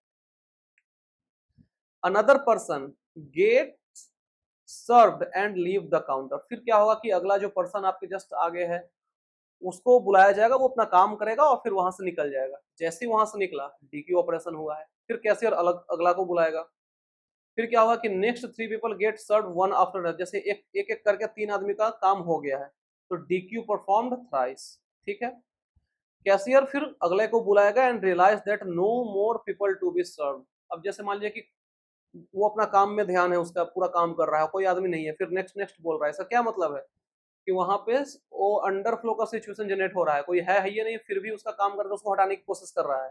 Another person get served and leave the counter. फिर क्या होगा कि अगला जो पर्सन आपके जस्ट आगे है उसको बुलाया जाएगा, वो अपना काम करेगा और फिर वहां से निकल जाएगा। जैसे ही वहां से निकला, डीक्यू ऑपरेशन हुआ है। फिर कैशियर अलग अगला को बुलाएगा। फिर क्या होगा कि नेक्स्ट 3 पीपल गेट सर्व वन आफ्टर, जैसे एक एक एक करके 3 आदमी का काम हो गया है, तो डीक्यू परफॉर्म्ड थ्राइस। ठीक है। कैशियर फिर अगले को बुलाएगा and realize that no more people to be serve. अब जैसे मान लीजिए कि वो अपना काम में ध्यान है, उसका पूरा काम कर रहा है, कोई आदमी नहीं है, फिर नेक्स्ट नेक्स्ट बोल रहा है। इसका क्या मतलब है? कि वहां पे वो अंडर फ्लो का सिचुएशन जनरेट हो रहा है, कोई है ही नहीं, फिर भी उसका काम करके उसको हटाने की कोशिश कर रहा है,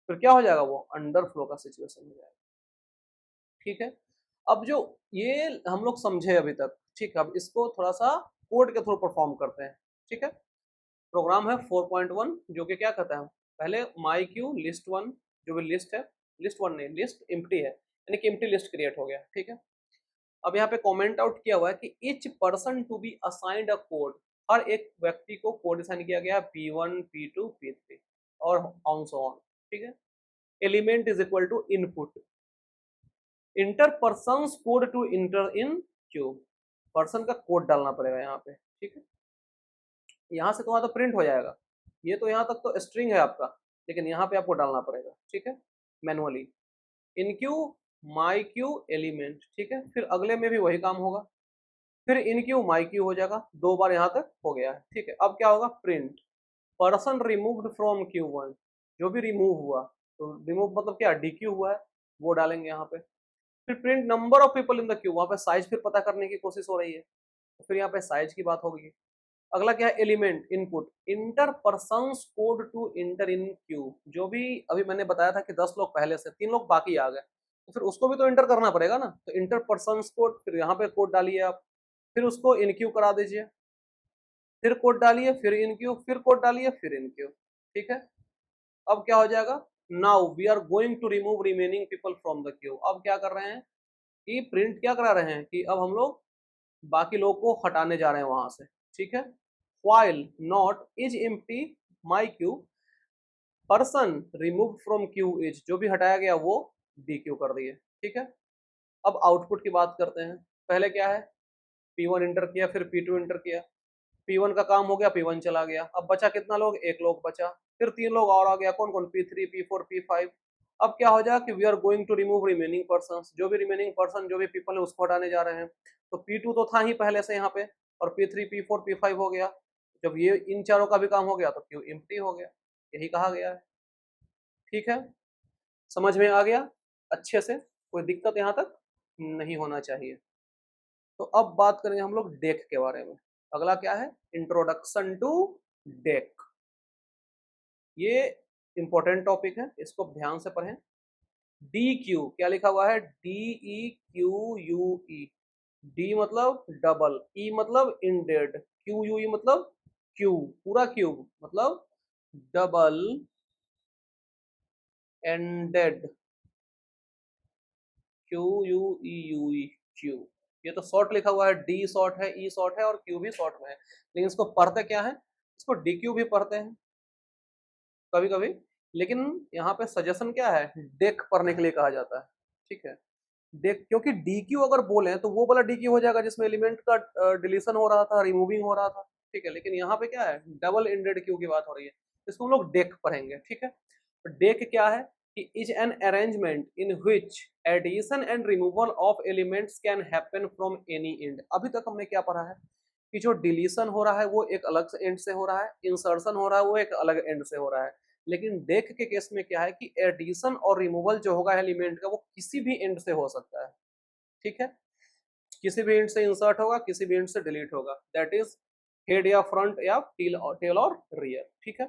फिर क्या हो जाएगा? वो अंडर फ्लो का सिचुएशन हो जाएगा। ठीक है। अब जो ये हम लोग समझे अभी तक, ठीक है, अब इसको थोड़ा सा कोड के थ्रू परफॉर्म करते हैं। ठीक है। प्रोग्राम है 4.1 जो कि क्या कहता है, पहले माई क्यू लिस्ट वन, जो भी लिस्ट है, लिस्ट वन नहीं, लिस्ट एम्प्टी है, यानी कि एम्प्टी लिस्ट क्रिएट हो गया। ठीक है। अब यहाँ पे कमेंट आउट किया हुआ है कि each person to be assigned a code. हर एक व्यक्ति को कोड असाइन किया गया P1 P2 P3 और ऑन सो ऑन। ठीक है। Element is equal to input, enter person code to enter in queue. Person का कोड डालना पड़ेगा यहाँ पे। ठीक है। यहाँ से तुम्हारा तो प्रिंट हो जाएगा, ये तो यहाँ तक तो स्ट्रिंग है आपका, लेकिन यहाँ पे आपको डालना पड़ेगा। ठीक है। मैनुअली इन क्यू माई क्यू एलिमेंट। ठीक है। फिर अगले में भी वही काम होगा, फिर इन क्यू माई क्यू हो जाएगा, 2 बार यहाँ तक हो गया है। ठीक है। अब क्या होगा? Print person removed from Q one. जो भी रिमूव हुआ, तो रिमूव मतलब क्या? डी क्यू हुआ है, वो डालेंगे यहाँ पे। फिर print number of people in the Q, वहां पे साइज फिर पता करने की कोशिश हो रही है, तो फिर यहाँ पे साइज की बात होगी। अगला क्या है? Element input enter person code to enter in queue. जो भी अभी मैंने बताया था कि 10 लोग पहले से, 3 लोग बाकी आ गए, तो फिर उसको भी तो इंटर करना पड़ेगा ना, तो इंटर पर्सन कोड, फिर यहाँ पे कोड डालिए आप, फिर उसको इन क्यू करा दीजिए, फिर कोड डालिए, फिर इन क्यू, फिर कोड डालिए, फिर इन क्यू। ठीक है। अब क्या हो जाएगा? Now we are going to remove remaining people from the queue. अब क्या कर रहे हैं कि प्रिंट क्या करा रहे हैं कि अब हम लोग बाकी लोग को हटाने जा रहे हैं वहां से। ठीक है। while not is empty my Q, person remove from Q is, जो भी हटाया गया वो डी क्यू कर दिए। ठीक है। अब आउटपुट की बात करते हैं। पहले क्या है? P1 इंटर किया, फिर P2 इंटर किया, P1 का काम हो गया, P1 चला गया। अब बचा कितना लोग? एक लोग बचा, फिर 3 लोग और आ गया, कौन कौन? P3 P4 P5। अब क्या हो जाएगा कि we are going to remove remaining person, जो भी रिमेनिंग पर्सन, जो भी पीपल है उसको हटाने जा रहे हैं। तो P2 तो था ही पहले से यहाँ पे, और P3 P4 P5 हो गया। जब ये इन चारों का भी काम हो गया तो क्यू एम्प्टी हो गया, यही कहा गया है। ठीक है। समझ में आ गया अच्छे से? कोई दिक्कत यहाँ तक नहीं होना चाहिए। तो अब बात करेंगे हम लोग डेक के बारे में। अगला क्या है? Introduction to deque. ये इंपॉर्टेंट टॉपिक है, इसको ध्यान से पढ़ें। डी क्यू क्या लिखा हुआ है? DEQUE। डी मतलब डबल, ई मतलब इंडेड, QUE मतलब क्यू, पूरा क्यूब मतलब डबल एंडेड, QUEUE क्यू। ये तो शॉर्ट लिखा हुआ है, डी शॉर्ट है, ई शॉर्ट है और क्यू भी शॉर्ट में है, लेकिन इसको पढ़ते क्या है? इसको डी क्यू भी पढ़ते हैं कभी कभी, लेकिन यहाँ पे सजेशन क्या है? डेक पढ़ने के लिए कहा जाता है। ठीक है। डेक, क्योंकि डी क्यू अगर बोले तो वो वाला डी क्यू हो जाएगा जिसमें एलिमेंट का डिलीशन हो रहा था, रिमूविंग हो रहा था। ठीक है। लेकिन यहाँ पे क्या है? डबल एंडेड क्यू की बात हो रही है, इसको हम लोग डेक पढ़ेंगे। ठीक है। तो डेक क्या है कि is an arrangement in which addition and removal of elements can happen from any end. अभी तक हमने क्या पढ़ा है कि जो डिलीशन हो रहा है वो एक अलग एंड से हो रहा है, इंसर्शन हो रहा है वो एक अलग एंड से हो रहा है। लेकिन डेक के केस में क्या है कि एडिशन और रिमूवल जो होगा एलिमेंट का वो किसी भी एंड से हो सकता है। ठीक है। किसी भी एंड से इंसर्ट होगा, किसी भी एंड से डिलीट होगा, दैट इज हेड या फ्रंट या टेल और रियर, ठीक है।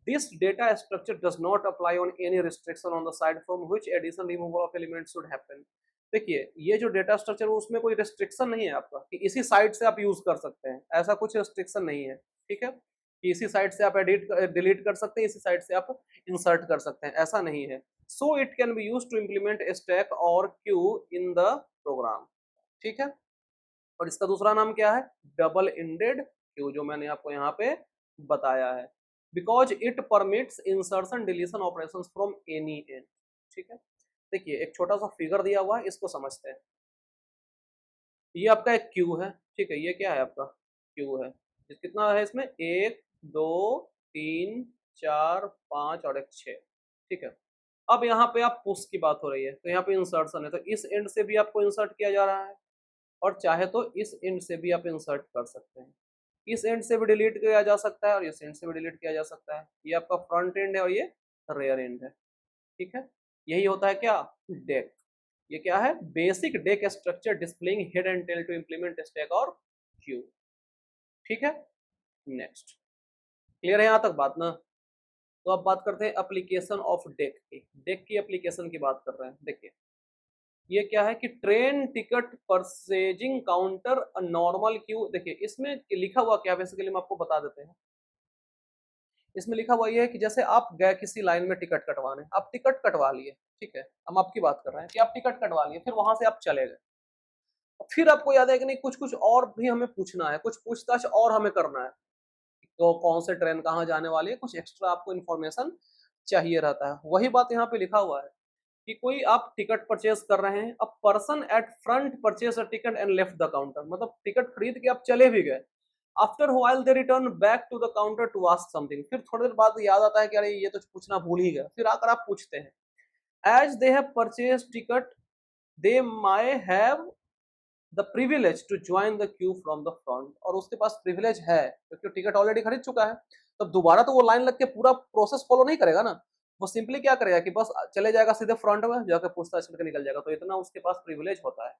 This data structure does not apply on any restriction on the side from which addition removal of element should happen. देखिए ये जो डेटा स्ट्रक्चर है उसमें कोई रिस्ट्रिक्शन नहीं है आपका कि इसी साइड से आप यूज कर सकते हैं, ऐसा कुछ रिस्ट्रिक्शन नहीं है, ठीक है, कि इसी साइड से आप एडिट डिलीट कर सकते हैं, इसी साइड से आप इंसर्ट कर सकते हैं, ऐसा नहीं है। So it can be use to implement stack और क्यू इन द प्रोग्राम, ठीक है। और इसका दूसरा नाम क्या है, डबल इंडेड क्यू, जो मैंने आपको यहाँ पे बताया है, because it permits insertion deletion operations from any and, ठीक है। देखिए एक छोटा सा फिगर दिया हुआ है, इसको समझते हैं। ये आपका एक क्यू है, ठीक है, ये क्या है आपका क्यू है, कितना है इसमें, 1 2 3 4 5 और एक 6, ठीक है। अब यहाँ पे आप पुश की बात हो रही है, तो यहाँ पे इंसर्शन है, तो इस एंड से भी आपको इंसर्ट किया जा रहा है, और चाहे तो इस एंड से भी आप इंसर्ट कर सकते हैं, इस एंड से भी डिलीट किया जा सकता है और इस एंड से भी डिलीट किया जा सकता है। ये आपका फ्रंट एंड है और ये रेयर एंड है, ठीक है। यही होता है क्या, डेक। ये क्या है, basic deque structure displaying head and tail to implement stack और क्यू, ठीक है। नेक्स्ट, क्लियर है यहाँ तक बात ना। तो अब बात करते हैं एप्लीकेशन ऑफ डेक की, डेक की एप्लीकेशन की बात कर रहे हैं। देखिए ये क्या है कि train ticket purchasing counter normal Q. देखिए इसमें लिखा हुआ क्या, बेसिकली हम आपको बता देते हैं। इसमें लिखा हुआ ये है कि जैसे आप गए किसी लाइन में टिकट कटवाने, आप टिकट कटवा लिए, ठीक है, हम आपकी बात कर रहे हैं कि आप टिकट कटवा लिए, फिर वहां से आप चले गए, फिर आपको याद है कि नहीं कुछ कुछ और भी हमें पूछना है, कुछ पूछताछ और हमें करना है, तो कौन से ट्रेन कहाँ जाने वाली है, कुछ एक्स्ट्रा आपको इन्फॉर्मेशन चाहिए रहता है। वही बात यहाँ पे लिखा हुआ है कि कोई आप टिकट परचेज कर रहे हैं, a person at front purchase a ticket and left the counter, मतलब टिकट खरीद के आप चले भी गए, after while they return back to the counter to ask something, फिर थोड़ी देर बाद याद आता है कि अरे ये तो पूछना भूल ही गया, फिर आकर आप पूछते हैं। As they have purchase ticket they may have the privilege to join the queue from the front, और उसके पास प्रिविलेज है क्योंकि टिकट ऑलरेडी खरीद चुका है, तब दोबारा तो वो लाइन लग के पूरा प्रोसेस फॉलो नहीं करेगा ना, वो सिंपली क्या करेगा कि बस चले जाएगा सीधे फ्रंट में जाकर पूछताछ करके निकल जाएगा, तो इतना उसके पास प्रिविलेज होता है,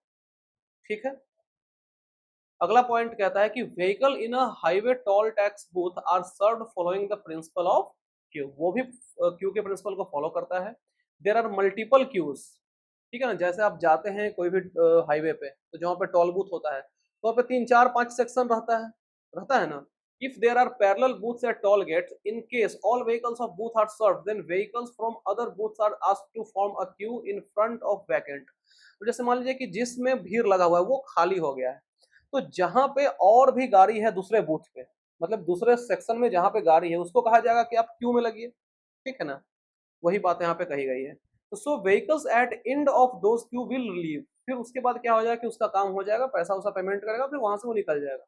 ठीक है। अगला पॉइंट कहता है कि vehicle in a highway toll tax booth are served following the principle of queue, वो भी क्यू के प्रिंसिपल को फॉलो करता है। देयर आर मल्टीपल क्यूज, ठीक है ना, जैसे आप जाते हैं कोई भी हाईवे पे, तो जहाँ पे टोल बूथ होता है तो वहाँ पे 3 4 5 सेक्शन रहता है ना। If there are parallel booths at toll gates, in case all vehicles of booth are served, then vehicles from other booths are asked to form a queue in front of vacant. तो जैसे मान लीजिए कि जिसमें भीड़ लगा हुआ है वो खाली हो गया है, तो जहां पे और भी गाड़ी है दूसरे बूथ पे, मतलब दूसरे सेक्शन में जहां पे गाड़ी है, उसको कहा जाएगा कि आप क्यू में लगिए, ठीक है ना। वही बात यहाँ पे कही गई है। तो so vehicles at end of those queue will leave, फिर उसके बाद क्या हो जाएगा कि उसका काम हो जाएगा, पैसा उसा पेमेंट करेगा, फिर वहां से वो निकल जाएगा।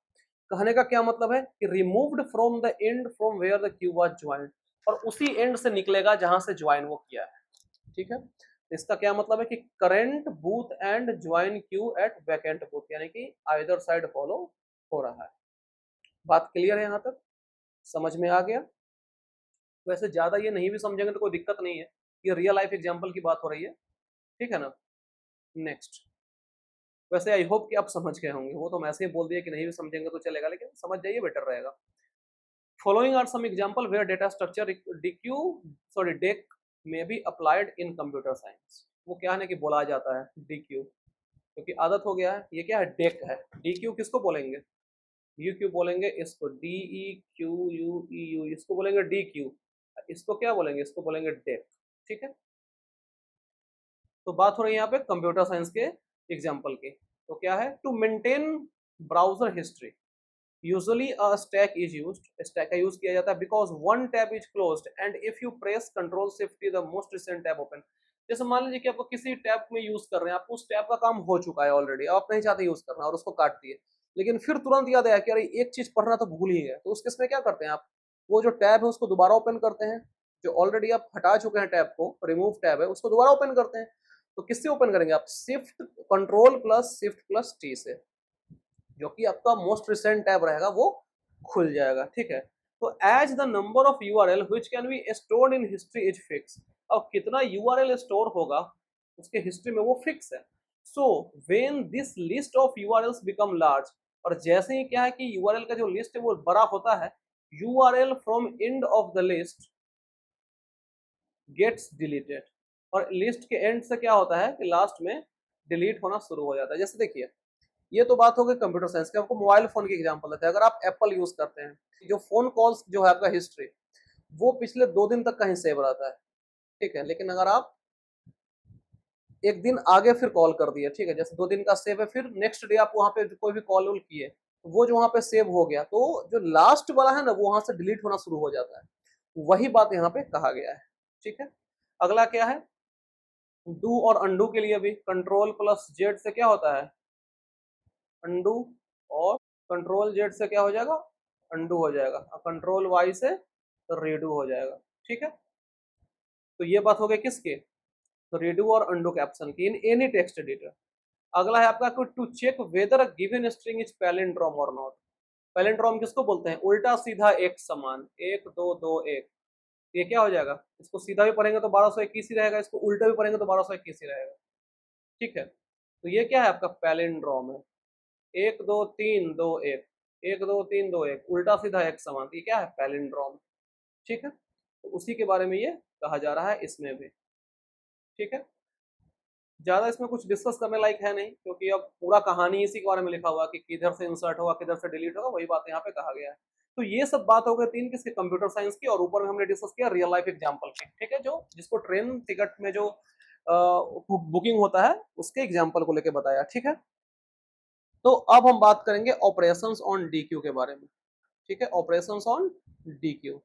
कहने का क्या मतलब है कि removed from the end from where the queue was joined, और उसी एंड से निकलेगा जहां से ज्वाइन वो किया है, ठीक है। इसका क्या मतलब है कि current booth and join queue at vacant booth, यानी कि आइदर साइड फॉलो हो रहा है। बात क्लियर है यहाँ तक, समझ में आ गया। वैसे ज्यादा ये नहीं भी समझेंगे तो कोई दिक्कत नहीं है, ये रियल लाइफ एग्जांपल की बात हो रही है, ठीक है ना। नेक्स्ट, वैसे आई होप कि आप समझ गए होंगे, वो तो मैं ऐसे ही बोल दिया कि नहीं भी समझेंगे तो चलेगा, लेकिन समझ जाइए बेटर रहेगा। Following are some example where data structure dequeue sorry deck में be applied in computer science. वो क्या है कि बोला जाता है डीक्यू, क्योंकि आदत हो गया है, ये क्या है, डेक है। डीक्यू किसको बोलेंगे, यू क्यू बोलेंगे इसको, D E Q U E U, इसको बोलेंगे डी क्यू, इसको क्या बोलेंगे, इसको बोलेंगे डेक, ठीक है। तो बात हो रही है यहाँ पे कंप्यूटर साइंस के एग्जाम्पल की। तो क्या है, to maintain browser history usually a stack is used, stack का यूज किया जाता है because one tab is closed and if you press control shift the most recent tab open. जैसे मान लीजिए कि आपको किसी टैब में यूज कर रहे हैं, आपको उस टैब का काम हो चुका है ऑलरेडी, आप नहीं चाहते यूज करना और उसको काट दिए, लेकिन फिर तुरंत याद आया कि अरे एक चीज पढ़ना तो भूल ही गए, तो उस केस में क्या करते हैं आप, वो जो टैब है उसको दोबारा ओपन करते हैं, जो ऑलरेडी आप हटा चुके हैं टैब को, रिमूव टैब है उसको दोबारा ओपन करते हैं। तो किससे ओपन करेंगे आप, shift control plus shift plus T से, जो कि आपका मोस्ट रिसेंट टैब रहेगा वो खुल जाएगा, ठीक है। तो as the number of URL which can be stored in history is fix, और कितना यूआरएल स्टोर होगा उसके हिस्ट्री में वो फिक्स है। So when this list of URLs become large, और जैसे ही क्या है कि यूआरएल का जो लिस्ट है वो बड़ा होता है, URL from end of the list gets deleted, और लिस्ट के एंड से क्या होता है कि लास्ट में डिलीट होना शुरू हो जाता है। जैसे देखिए, ये तो बात हो गई कंप्यूटर साइंस की, आपको मोबाइल फोन की एग्जांपल देते हैं। अगर आप एप्पल यूज करते हैं, जो फोन कॉल्स जो है आपका हिस्ट्री, वो पिछले 2 दिन तक कहीं सेव रहता है, ठीक है। लेकिन अगर आप एक दिन आगे फिर कॉल कर दिए, ठीक है, जैसे 2 दिन का सेव है, फिर नेक्स्ट डे आप वहां पे कोई भी कॉल वॉल किए, तो वो जो वहां पे सेव हो गया, तो जो लास्ट वाला है ना वो वहां से डिलीट होना शुरू हो जाता है। वही बात यहाँ पे कहा गया है, ठीक है। अगला क्या है, डू और अंडू के लिए भी कंट्रोल प्लस जेड से क्या होता है, अंडू, और कंट्रोल जेड से क्या हो जाएगा, अंडू हो जाएगा, और कंट्रोल वाई से रीडू हो जाएगा, ठीक है। तो ये बात हो गई किसकी, तो रीडू और अंडू कैप्शन की इन एनी टेक्स्ट एडिटर। अगला है आपका to check whether a given string is palindrome और नॉट। पैलिंड्रोम किसको बोलते हैं, उल्टा सीधा एक समान, 1 2 2 1। ये क्या हो जाएगा, इसको सीधा भी पढ़ेंगे तो 1221 ही रहेगा, इसको उल्टा भी पढ़ेंगे तो 1221 ही रहेगा, ठीक है। तो ये क्या है आपका पैलिंड्रोम है, 1 2 3 2 1, 1 2 3 2 1, उल्टा सीधा एक समान, ये क्या है पैलिंड्रोम, ठीक है। तो उसी के बारे में ये कहा जा रहा है इसमें भी, ठीक है। ज्यादा इसमें कुछ डिस्कस करने लायक है नहीं, क्योंकि अब पूरा कहानी इसी के बारे में लिखा हुआ कि किधर से इंसर्ट होगा किधर से डिलीट होगा, वही बात यहाँ पे कहा गया है। तो ये सब बात हो गई 3 किसके, कंप्यूटर साइंस की, और ऊपर में हमने डिस्कस किया रियल लाइफ एग्जांपल की, ठीक है, जो जिसको ट्रेन टिकट में जो बुकिंग होता है उसके एग्जाम्पल को लेके बताया, ठीक है। तो अब हम बात करेंगे ऑपरेशंस ऑन डीक्यू के बारे में, ठीक है, ऑपरेशंस ऑन डीक्यू।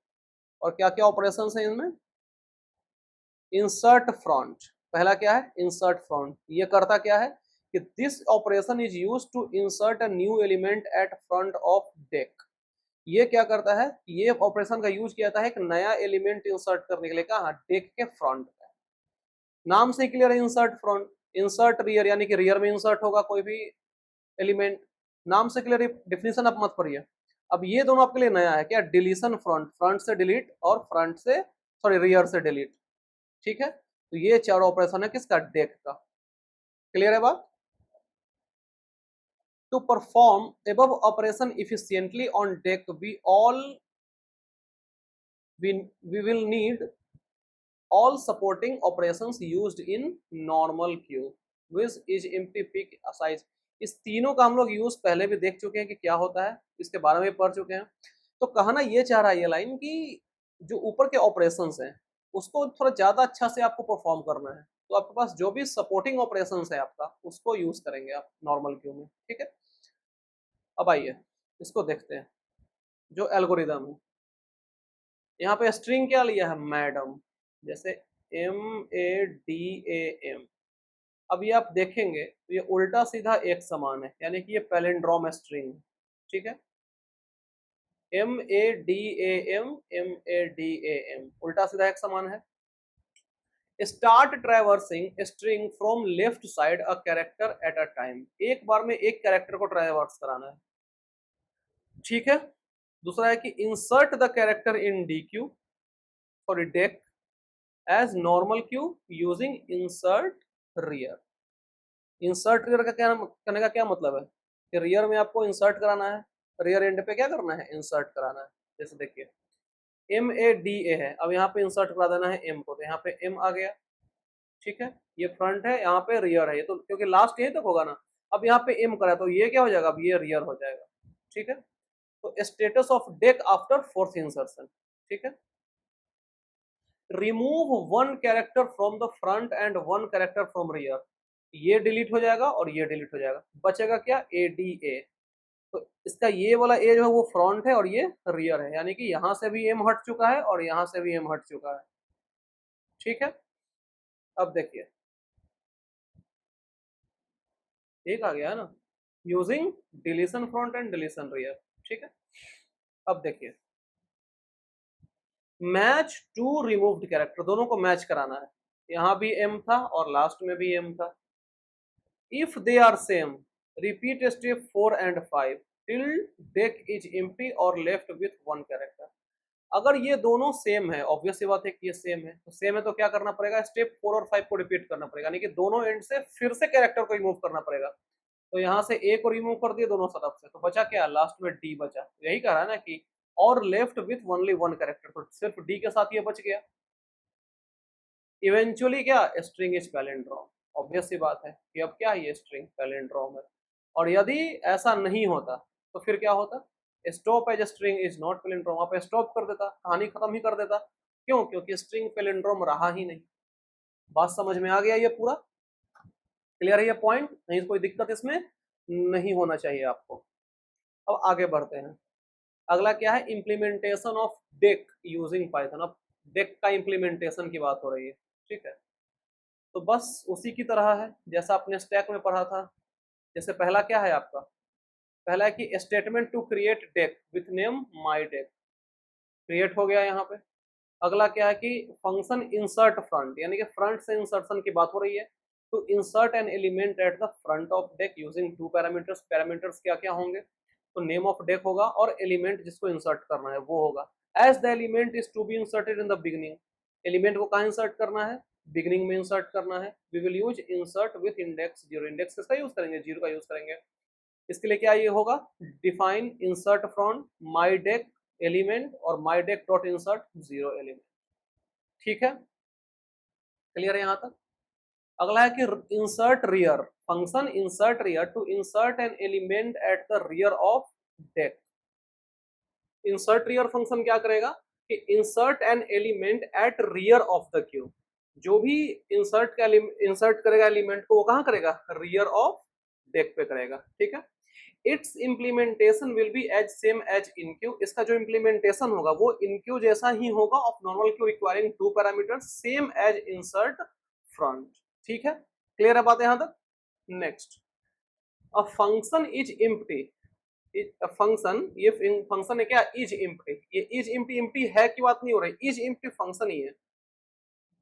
और क्या क्या ऑपरेशंस हैं इनमें, इंसर्ट फ्रंट, पहला क्या है इंसर्ट फ्रंट, ये करता क्या है कि this operation is use to insert a new element at front of deque. ये क्या करता है, ये ऑपरेशन का यूज किया जाता है एक नया एलिमेंट इंसर्ट करने के लिए, कहा डेक के फ्रंट पे। नाम से क्लियर है, इंसर्ट फ्रंट, इंसर्ट रियर, यानी कि रियर में इंसर्ट होगा कोई भी एलिमेंट, नाम से क्लियर, डिफिनेशन आप मत पढ़िए। अब ये दोनों आपके लिए नया है, क्या, डिलीशन फ्रंट, फ्रंट से डिलीट, और फ्रंट से सॉरी रियर से डिलीट, ठीक है। तो ये चार ऑपरेशन है किसका, डेक का, क्लियर है बात। To perform above operation efficiently on deck we will need all supporting operations used in normal queue which is empty pick size। इस तीनों का हम लोग यूज पहले भी देख चुके हैं कि क्या होता है, इसके बारे में पढ़ चुके हैं। तो कहना ये चाह रहा है ये लाइन कि जो ऊपर के ऑपरेशंस हैं उसको थोड़ा ज्यादा अच्छा से आपको परफॉर्म करना है, तो आपके पास जो भी सपोर्टिंग ऑपरेशंस है आपका उसको यूज करेंगे आप नॉर्मल क्यू में, ठीक है। अब आइए इसको देखते हैं, जो एल्गोरिदम है, यहाँ पे स्ट्रिंग क्या लिया है, मैडम, जैसे MADAM। अब ये आप देखेंगे तो ये उल्टा सीधा एक समान है, यानी कि ये पैलिंड्रोम स्ट्रिंग, ठीक है। MADAM उल्टा सीधा एक समान है। Start traversing string from left side a character eight a time, एक बार में एक कैरेक्टर को ट्रैवर्स कराना है, ठीक है। दूसरा है कि insert the character in dequeue sorry deque as normal queue using insert rear. Insert rear का क्या करने का क्या मतलब है कि रियर में आपको इंसर्ट कराना है, रियर एंड पे क्या करना है, इंसर्ट कराना है। जैसे देखिए MADA है, अब यहाँ पे इंसर्ट करा देना है M को, तो यहाँ पे M आ गया, ठीक है। ये फ्रंट है, यहाँ पे रियर है, ये तो क्योंकि लास्ट यही तक होगा ना। अब यहाँ पे M करा तो ये क्या हो जाएगा, अब ये रियर हो जाएगा, ठीक है। तो status of deck after fourth insertion, ठीक है। Remove one character from the front end one character from rear, ये डिलीट हो जाएगा और ये डिलीट हो जाएगा, बचेगा क्या, ADA। तो इसका ये वाला ए जो है वो फ्रंट है और ये रियर है, यानी कि यहां से भी एम हट चुका है और यहां से भी एम हट चुका है, ठीक है। अब देखिए एक आ गया है ना, using deletion front end deletion rear, ठीक है। अब देखिए मैच टू रिमूव्ड कैरेक्टर, दोनों को मैच कराना है, यहाँ भी एम था और लास्ट में भी एम था। If they are same repeat step 4 and 5 till deck is empty or left with one character। अगर ये दोनों सेम है, ऑब्वियस सी बात है कि ये सेम है, तो सेम है तो क्या करना पड़ेगा, स्टेप 4 और 5 को रिपीट करना पड़ेगा, यानी कि दोनों एंड से फिर से कैरेक्टर को रिमूव करना पड़ेगा। तो यहाँ से ए को रिमूव कर दिए दोनों तरफ से, तो बचा क्या, लास्ट में डी बचा। यही कह रहा है ना कि और left with only one character, तो सिर्फ डी के साथ ये बच गया। इवेंचुअली क्या, स्ट्रिंग इज पैलिंड्रोम। ऑब्वियस सी बात है कि अब क्या है, ये स्ट्रिंग पैलिंड्रोम है। और यदि ऐसा नहीं होता तो फिर क्या होता, stop as string is not palindrome, आप स्टॉप कर देता, कहानी खत्म ही कर देता। क्यों, क्योंकि स्ट्रिंग पैलिंड्रोम रहा ही नहीं। बात समझ में आ गया, ये पूरा क्लियर है ये पॉइंट, नहीं कोई दिक्कत इसमें नहीं होना चाहिए आपको। अब आगे बढ़ते हैं। अगला क्या है, implementation of deck using Python. अब डेक का इम्प्लीमेंटेशन की बात हो रही है, ठीक है। तो बस उसी की तरह है जैसा आपने स्टैक में पढ़ा था। जैसे पहला क्या है आपका, पहला है कि statement to create deque with name my deque, create हो गया यहाँ पे। अगला क्या है कि फंक्शन इंसर्ट फ्रंट, यानी कि फ्रंट से इंसर्शन की बात हो रही है। तो insert an element at the front of deck using two parameters. Parameters क्या क्या होंगे, तो नेम ऑफ डेक होगा और एलिमेंट जिसको इंसर्ट करना है वो होगा। As the element is to be inserted in the beginning, element को कहाँ इंसर्ट करना है, बिगनिंग में इंसर्ट करना है। We will use insert with index zero, index किसका यूज करेंगे, जीरो का यूज करेंगे। इसके लिए क्या ये होगा, define insert from my deck element और my deck dot insert zero element. ठीक है, क्लियर है यहाँ तक। अगला है कि insert rear, function insert rear to insert an element at the rear of deck. Insert rear function क्या करेगा कि insert an element eight rear of the Q, जो भी इंसर्ट करेगा एलिमेंट को वो कहाँ करेगा, रियर ऑफ डेक पे करेगा। ठीक है, its implementation will be as same as in queue, इसका जो इम्प्लीमेंटेशन होगा वो इन क्यू जैसा ही होगा of normal queue requiring two parameter same as insert front. ठीक है, क्लियर है बात यहां तक। Next, a function is empty, function, ये फंक्शन है क्या, इज एम्प्टी। ये इज एम्प्टी, एम्प्टी है की बात नहीं हो रही, इज एम्प्टी फंक्शन ही है,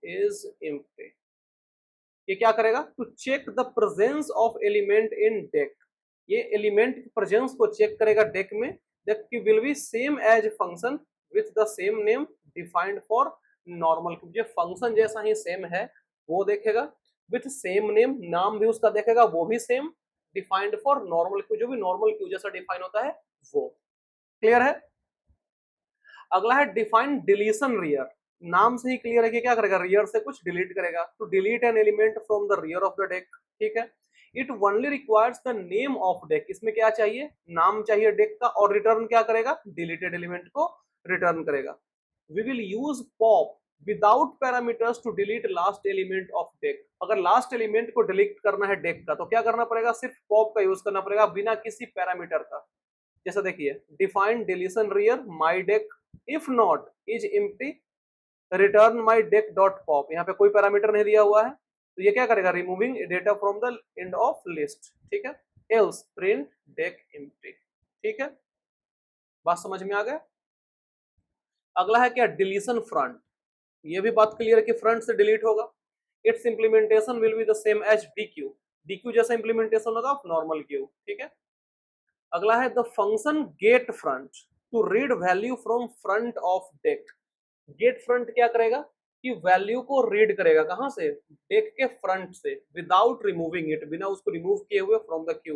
इज एम्प्टी। ये क्या करेगा, to check the presence of element in deque, ये एलिमेंट की प्रेजेंस को चेक करेगा डेक में। डेक की will be same as function with the same name defined for normal queue, ये फंक्शन जैसा ही सेम है वो देखेगा, विथ सेम नेम, नाम भी उसका देखेगा वो भी same, defined for normal Q, जो भी नॉर्मल क्यू जैसा डिफाइन होता है वो। क्लियर है। अगला है डिफाइन डिलीशन रियर, नाम से ही क्लियर है कि क्या करेगा, रियर से कुछ डिलीट करेगा। तो delete an element from the rear of the deck. ठीक है, it only requires the name of deck, इसमें क्या चाहिए, नाम चाहिए डेक का, और रिटर्न क्या करेगा, डिलीटेड एलिमेंट को रिटर्न करेगा। We will use pop without parameters to delete last element of deque, अगर लास्ट एलिमेंट को डिलीट करना है डेक का तो क्या करना पड़ेगा, सिर्फ पॉप का यूज करना पड़ेगा बिना किसी पैरामीटर का। जैसा देखिए, define deletion rear my deck, if not is empty return my deck dot pop, यहाँ पे कोई पैरामीटर नहीं दिया हुआ है तो ये क्या करेगा, removing data from the end of list. ठीक है, एल्स प्रिंट डेक एम्प्टी। ठीक है, बात समझ में आ गया। अगला है क्या, डिलीशन फ्रंट, ये भी बात क्लियर है कि फ्रंट से डिलीट होगा। Its implementation will be the same as dequeue, dequeue जैसा इंप्लीमेंटेशन होगा ऑफ नॉर्मल क्यू। ठीक है, अगला है the function get front to read value from front of deque. Get front क्या करेगा कि वैल्यू को रीड करेगा, कहां से, डेक के फ्रंट से, विदाउट रिमूविंग इट, बिना उसको रिमूव किए हुए, from the Q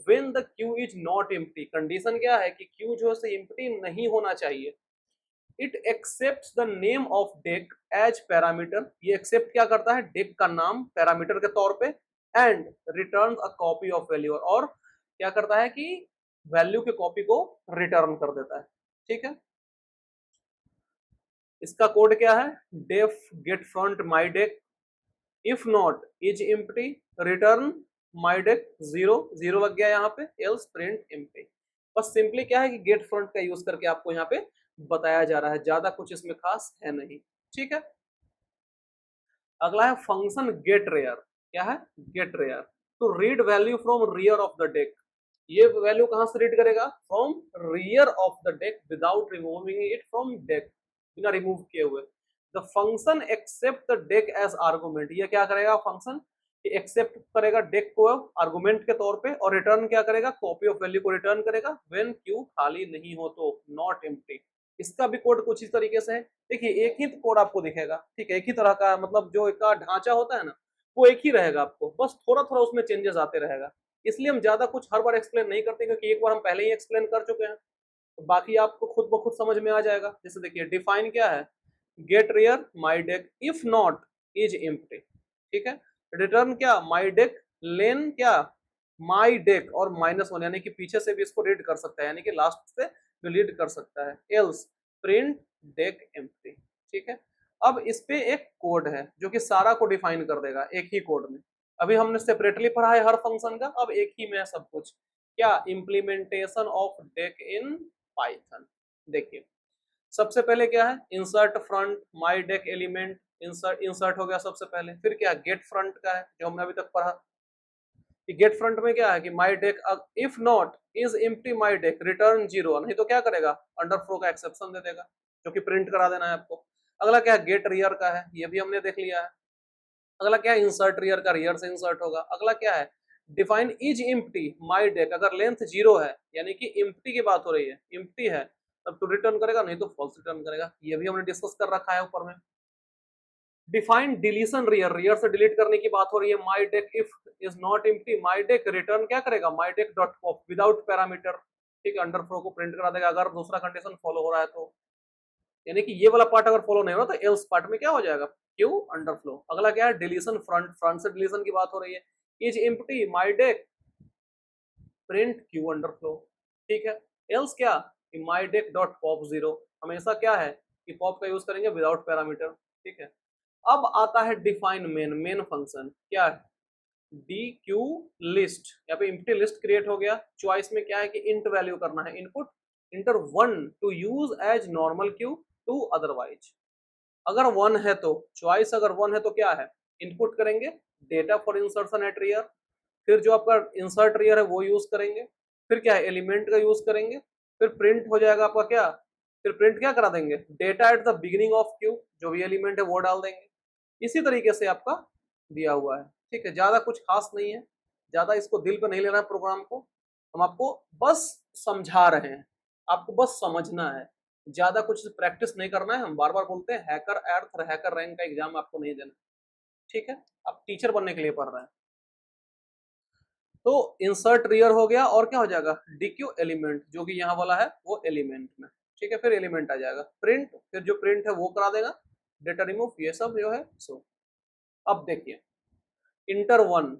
when the queue is not empty. Condition क्या है कि क्यू जो है एम्प्टी नहीं होना चाहिए। It accept the name of deque as parameter, ये एक्सेप्ट क्या करता है, डेक का नाम पैरामीटर के तौर पे, and return a copy of value, और क्या करता है कि वैल्यू के कॉपी को रिटर्न कर देता है। ठीक है, इसका कोड क्या है, def get front my deck, if not is empty return my deque zero, zero लग गया यहाँ पे, एल्स प्रिंट एम्प्टी। बस सिंपली क्या है कि गेट फ्रंट का यूज करके आपको यहाँ पे बताया जा रहा है, ज्यादा कुछ इसमें खास है नहीं। ठीक है, अगला है फंक्शन गेट रेयर, क्या है, get rear to read value from rear of the deque, ये वैल्यू कहां से रीड करेगा, from rear of the deque without removing it from deque, बिना रिमूव किए हुए। The function accept the deque as argument, ये क्या करेगा फंक्शन, एक्सेप्ट करेगा डेक को आर्गुमेंट के तौर पे, और रिटर्न क्या करेगा, कॉपी ऑफ वैल्यू को रिटर्न करेगा व्हेन क्यू खाली नहीं हो तो, नॉट एम्प्टी। इसका भी कोड कुछ इस तरीके से है। देखिए एक ही कोड आपको दिखेगा, ठीक है, एक ही तरह का, मतलब जो एक का ढांचा होता है ना वो एक ही रहेगा आपको, बस थोड़ा थोड़ा उसमें चेंजेस आते रहेगा। इसलिए हम ज्यादा कुछ हर बार एक्सप्लेन नहीं करते, क्योंकि एक बार हम पहले ही एक्सप्लेन कर चुके हैं, तो बाकी आपको खुद ब खुद समझ में आ जाएगा। जैसे देखिए डिफाइन क्या है, get rear my deck if not is empty, ठीक है। रिटर्न क्या, माई डेक लेन क्या, माई डेक और -1, यानी कि पीछे से भी इसको रीड कर सकता है, यानी कि लास्ट से भी रीड कर सकता है। एल्स प्रिंट डेक एम्प्टी, ठीक है। अब इस पे एक कोड है जो कि सारा को डिफाइन कर देगा एक ही कोड में। अभी हमने सेपरेटली पढ़ा है हर फंक्शन का, अब एक ही में है सब कुछ। क्या, implementation of deck in Python. देखिए सबसे पहले क्या है, insert front my deck element, insert insert हो गया सबसे पहले। फिर क्या, गेट फ्रंट का है जो हमने अभी तक पढ़ा कि गेट फ्रंट में क्या है कि my deck if not is empty my deck return 0, नहीं तो क्या करेगा, अंडरफ्लो का एक्सेप्शन दे देगा, जो कि प्रिंट करा देना है आपको। अगला क्या है, गेट रियर का है, ये भी हमने देख लिया है। अगला क्या है, इंसर्ट रियर का, रियर से इंसर्ट होगा। अगला क्या है, define is empty my deck, अगर लेंथ 0 है यानी कि एम्प्टी की बात हो रही है, एम्प्टी है तब तो रिटर्न करेगा, नहीं तो फॉल्स रिटर्न करेगा। ये भी हमने डिस्कस कर रखा है ऊपर में। डिफाइन डिलीशन रियर, रियर से डिलीट करने की बात हो रही है। My deck if is not empty my deck return क्या करेगा, my deck dot pop without parameter, ठीक है, अंडरफ्लो को प्रिंट करा देगा अगर दूसरा कंडीशन फॉलो हो रहा है तो। यानी कि ये वाला पार्ट अगर फॉलो नहीं हो रहा तो एल्स पार्ट में क्या हो जाएगा, क्यू अंडरफ्लो। अगला क्या है, डिलीशन फ्रंट, फ्रंट से डिलीशन की बात हो रही है। Is empty my deck print Q underflow, ठीक है। एल्स क्या, माई डेक डॉट पॉप 0, हमेशा क्या है कि पॉप का यूज करेंगे विदाउट पैरामीटर, ठीक है। अब आता है डिफाइन मेन, मेन फंक्शन क्या है, डी क्यू लिस्ट, यहाँ पे इम्प्टी लिस्ट क्रिएट हो गया। चॉइस में क्या है कि इंट वैल्यू करना है, input enter 1 to use as normal queue two otherwise. अगर 1 है तो चॉइस, अगर 1 है तो क्या है, इनपुट करेंगे data for insertion at rear, फिर जो आपका इंसर्ट रियर है वो यूज करेंगे, फिर क्या है, एलिमेंट का यूज करेंगे, फिर प्रिंट हो जाएगा आपका क्या, फिर प्रिंट क्या करा देंगे, data at the beginning of Q, जो भी एलिमेंट है वो डाल देंगे। इसी तरीके से आपका दिया हुआ है, ठीक है। ज्यादा कुछ खास नहीं है, ज्यादा इसको दिल पे नहीं लेना है प्रोग्राम को, हम आपको बस समझा रहे हैं, आपको बस समझना है, ज्यादा कुछ प्रैक्टिस नहीं करना है। हम बार बार बोलते हैं हैकर अर्थ और हैकर रैंक का एग्जाम आपको नहीं देना, ठीक है, आप टीचर बनने के लिए पढ़ रहे हैं। तो इंसर्ट रियर हो गया, और क्या हो जाएगा, डीक्यू एलिमेंट, जो कि यहाँ वाला है वो एलिमेंट में, ठीक है। फिर एलिमेंट आ जाएगा, प्रिंट, फिर जो प्रिंट है वो करा देगा, डेटा रिमूव, ये सब जो है सो। अब देखिए इंटर 1,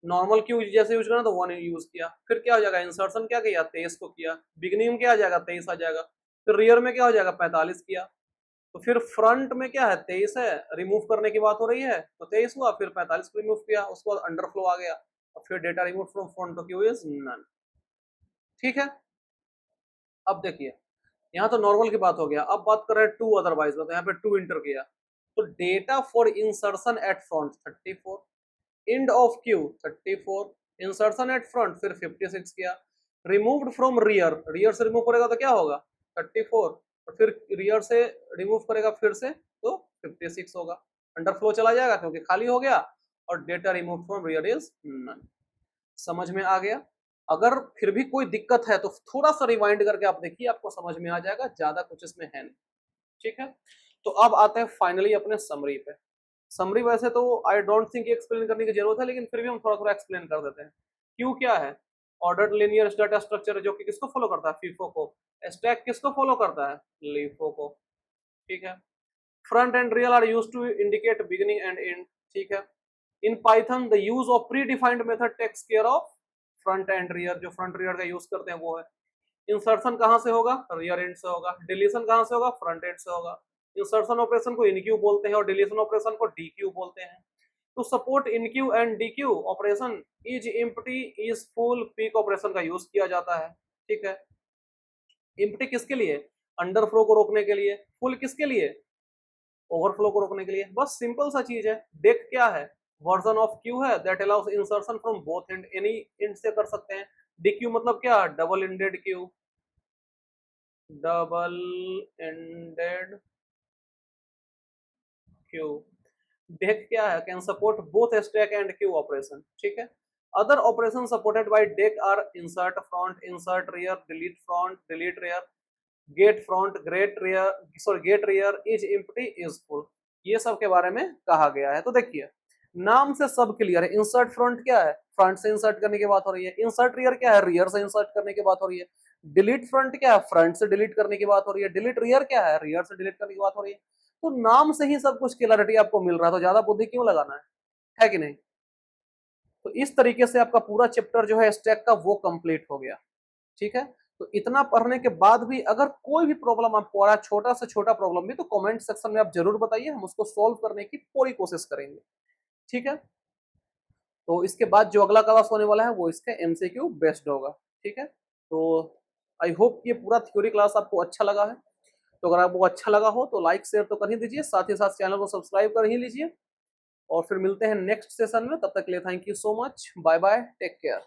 नॉर्मल क्यू जैसे यूज करना तो 1 यूज किया, फिर क्या हो जाएगा, इंसर्शन क्या किया, 23 को किया, बिगनिंग में क्या आ जाएगा, 23 आ जाएगा, फिर रियर में क्या हो जाएगा, 45 किया, तो फिर फ्रंट में क्या है, 23 है, रिमूव करने की बात हो रही है तो 23 हुआ, फिर 45 को रिमूव किया, उसके बाद अंडरफ्लो आ गया, और फिर data remove from front to queue is none, ठीक है। अब देखिए यहाँ तो नॉर्मल की बात हो गया, अब बात कर रहे हैं टू अदरवाइज में, तो यहाँ पे टू इंटर किया, तो data for insertion at front 34, end of queue 34, insertion at front फिर 56 किया, रिमूव्ड फ्रॉम रियर, रियर से रिमूव करेगा तो क्या होगा 34, और फिर रियर से रिमूव करेगा फिर से तो 56 होगा, अंडरफ्लो चला जाएगा क्योंकि खाली हो गया, और data remove from rear is none. समझ में आ गया। अगर फिर भी कोई दिक्कत है तो थोड़ा सा रिवाइंड करके आप देखिए, आपको समझ में आ जाएगा, ज्यादा कुछ इसमें है नहीं, ठीक है। तो अब आते हैं फाइनली अपने समरी पे। समरी वैसे तो आई डोंट थिंक एक्सप्लेन करने की जरूरत है, लेकिन फिर भी हम थोड़ा थोड़ा एक्सप्लेन कर देते हैं। क्यू क्या है, ऑर्डर्ड लिनियर डाटा स्ट्रक्चर, जो कि किसको फॉलो करता है, फीफो को। स्टैक किसको फॉलो करता है, लीफो को, ठीक है। Front and rear are used to indicate beginning and end, ठीक है। In Python the use of predefined method takes care of front and rear, जो फ्रंट रियर का यूज करते हैं वो है। इंसर्शन कहां से होगा, रियर एंड से होगा। डिलीशन कहां से होगा, फ्रंट एंड से होगा। इंसर्शन ऑपरेशन को इनक्यू बोलते हैं और डिलीशन ऑपरेशन को डीक्यू बोलते हैं। To support enqueue and dequeue operation is empty is full peek operation का यूज किया जाता है, ठीक है। एम्प्टी किसके लिए, अंडरफ्लो को रोकने के लिए, फुल किसके लिए, ओवरफ्लो को रोकने के लिए। बस सिंपल सा चीज है। डेक क्या है, वर्जन ऑफ क्यू है that allows insertion from both end, any end से कर सकते हैं। डीक्यू मतलब क्या, double ended queue, double ended queue. Deque क्या है, can support both stack and queue operation, ठीक है। Other operation supported by deque are insert front, insert rear, delete front, delete rear. Get front, get rear, sorry get rear, is empty, is full, ये सब के बारे में कहा गया है। तो देखिए नाम से सब क्लियर है। इंसर्ट फ्रंट क्या है, फ्रंट से इंसर्ट करने की बात हो रही है। इंसर्ट रियर क्या है, रियर से इंसर्ट करने की बात हो रही है। डिलीट फ्रंट क्या है, फ्रंट से डिलीट करने की बात हो रही है। डिलीट रियर क्या है, रियर से डिलीट करने की बात हो रही है। तो नाम से ही सब कुछ क्लियरिटी आपको मिल रहा है, तो ज्यादा बुद्धि क्यों लगाना है कि नहीं। तो इस तरीके से आपका पूरा चैप्टर जो है स्टैक का वो कंप्लीट हो गया। ठीक है, तो इतना पढ़ने के बाद भी अगर कोई भी प्रॉब्लम आपको आ रहा है, छोटा से छोटा प्रॉब्लम भी, तो कमेंट सेक्शन में आप जरूर बताइए, हम उसको सॉल्व करने की पूरी कोशिश करेंगे। ठीक है, तो इसके बाद जो अगला क्लास होने वाला है वो इसका एमसीक्यू बेस्ड होगा। ठीक है, तो आई होप ये पूरा थ्योरी क्लास आपको अच्छा लगा है। तो अगर आपको अच्छा लगा हो तो लाइक शेयर तो कर ही दीजिए, साथ ही साथ चैनल को सब्सक्राइब कर ही लीजिए। और फिर मिलते हैं नेक्स्ट सेशन में, तब तक के लिए thank you so much, bye bye, take care.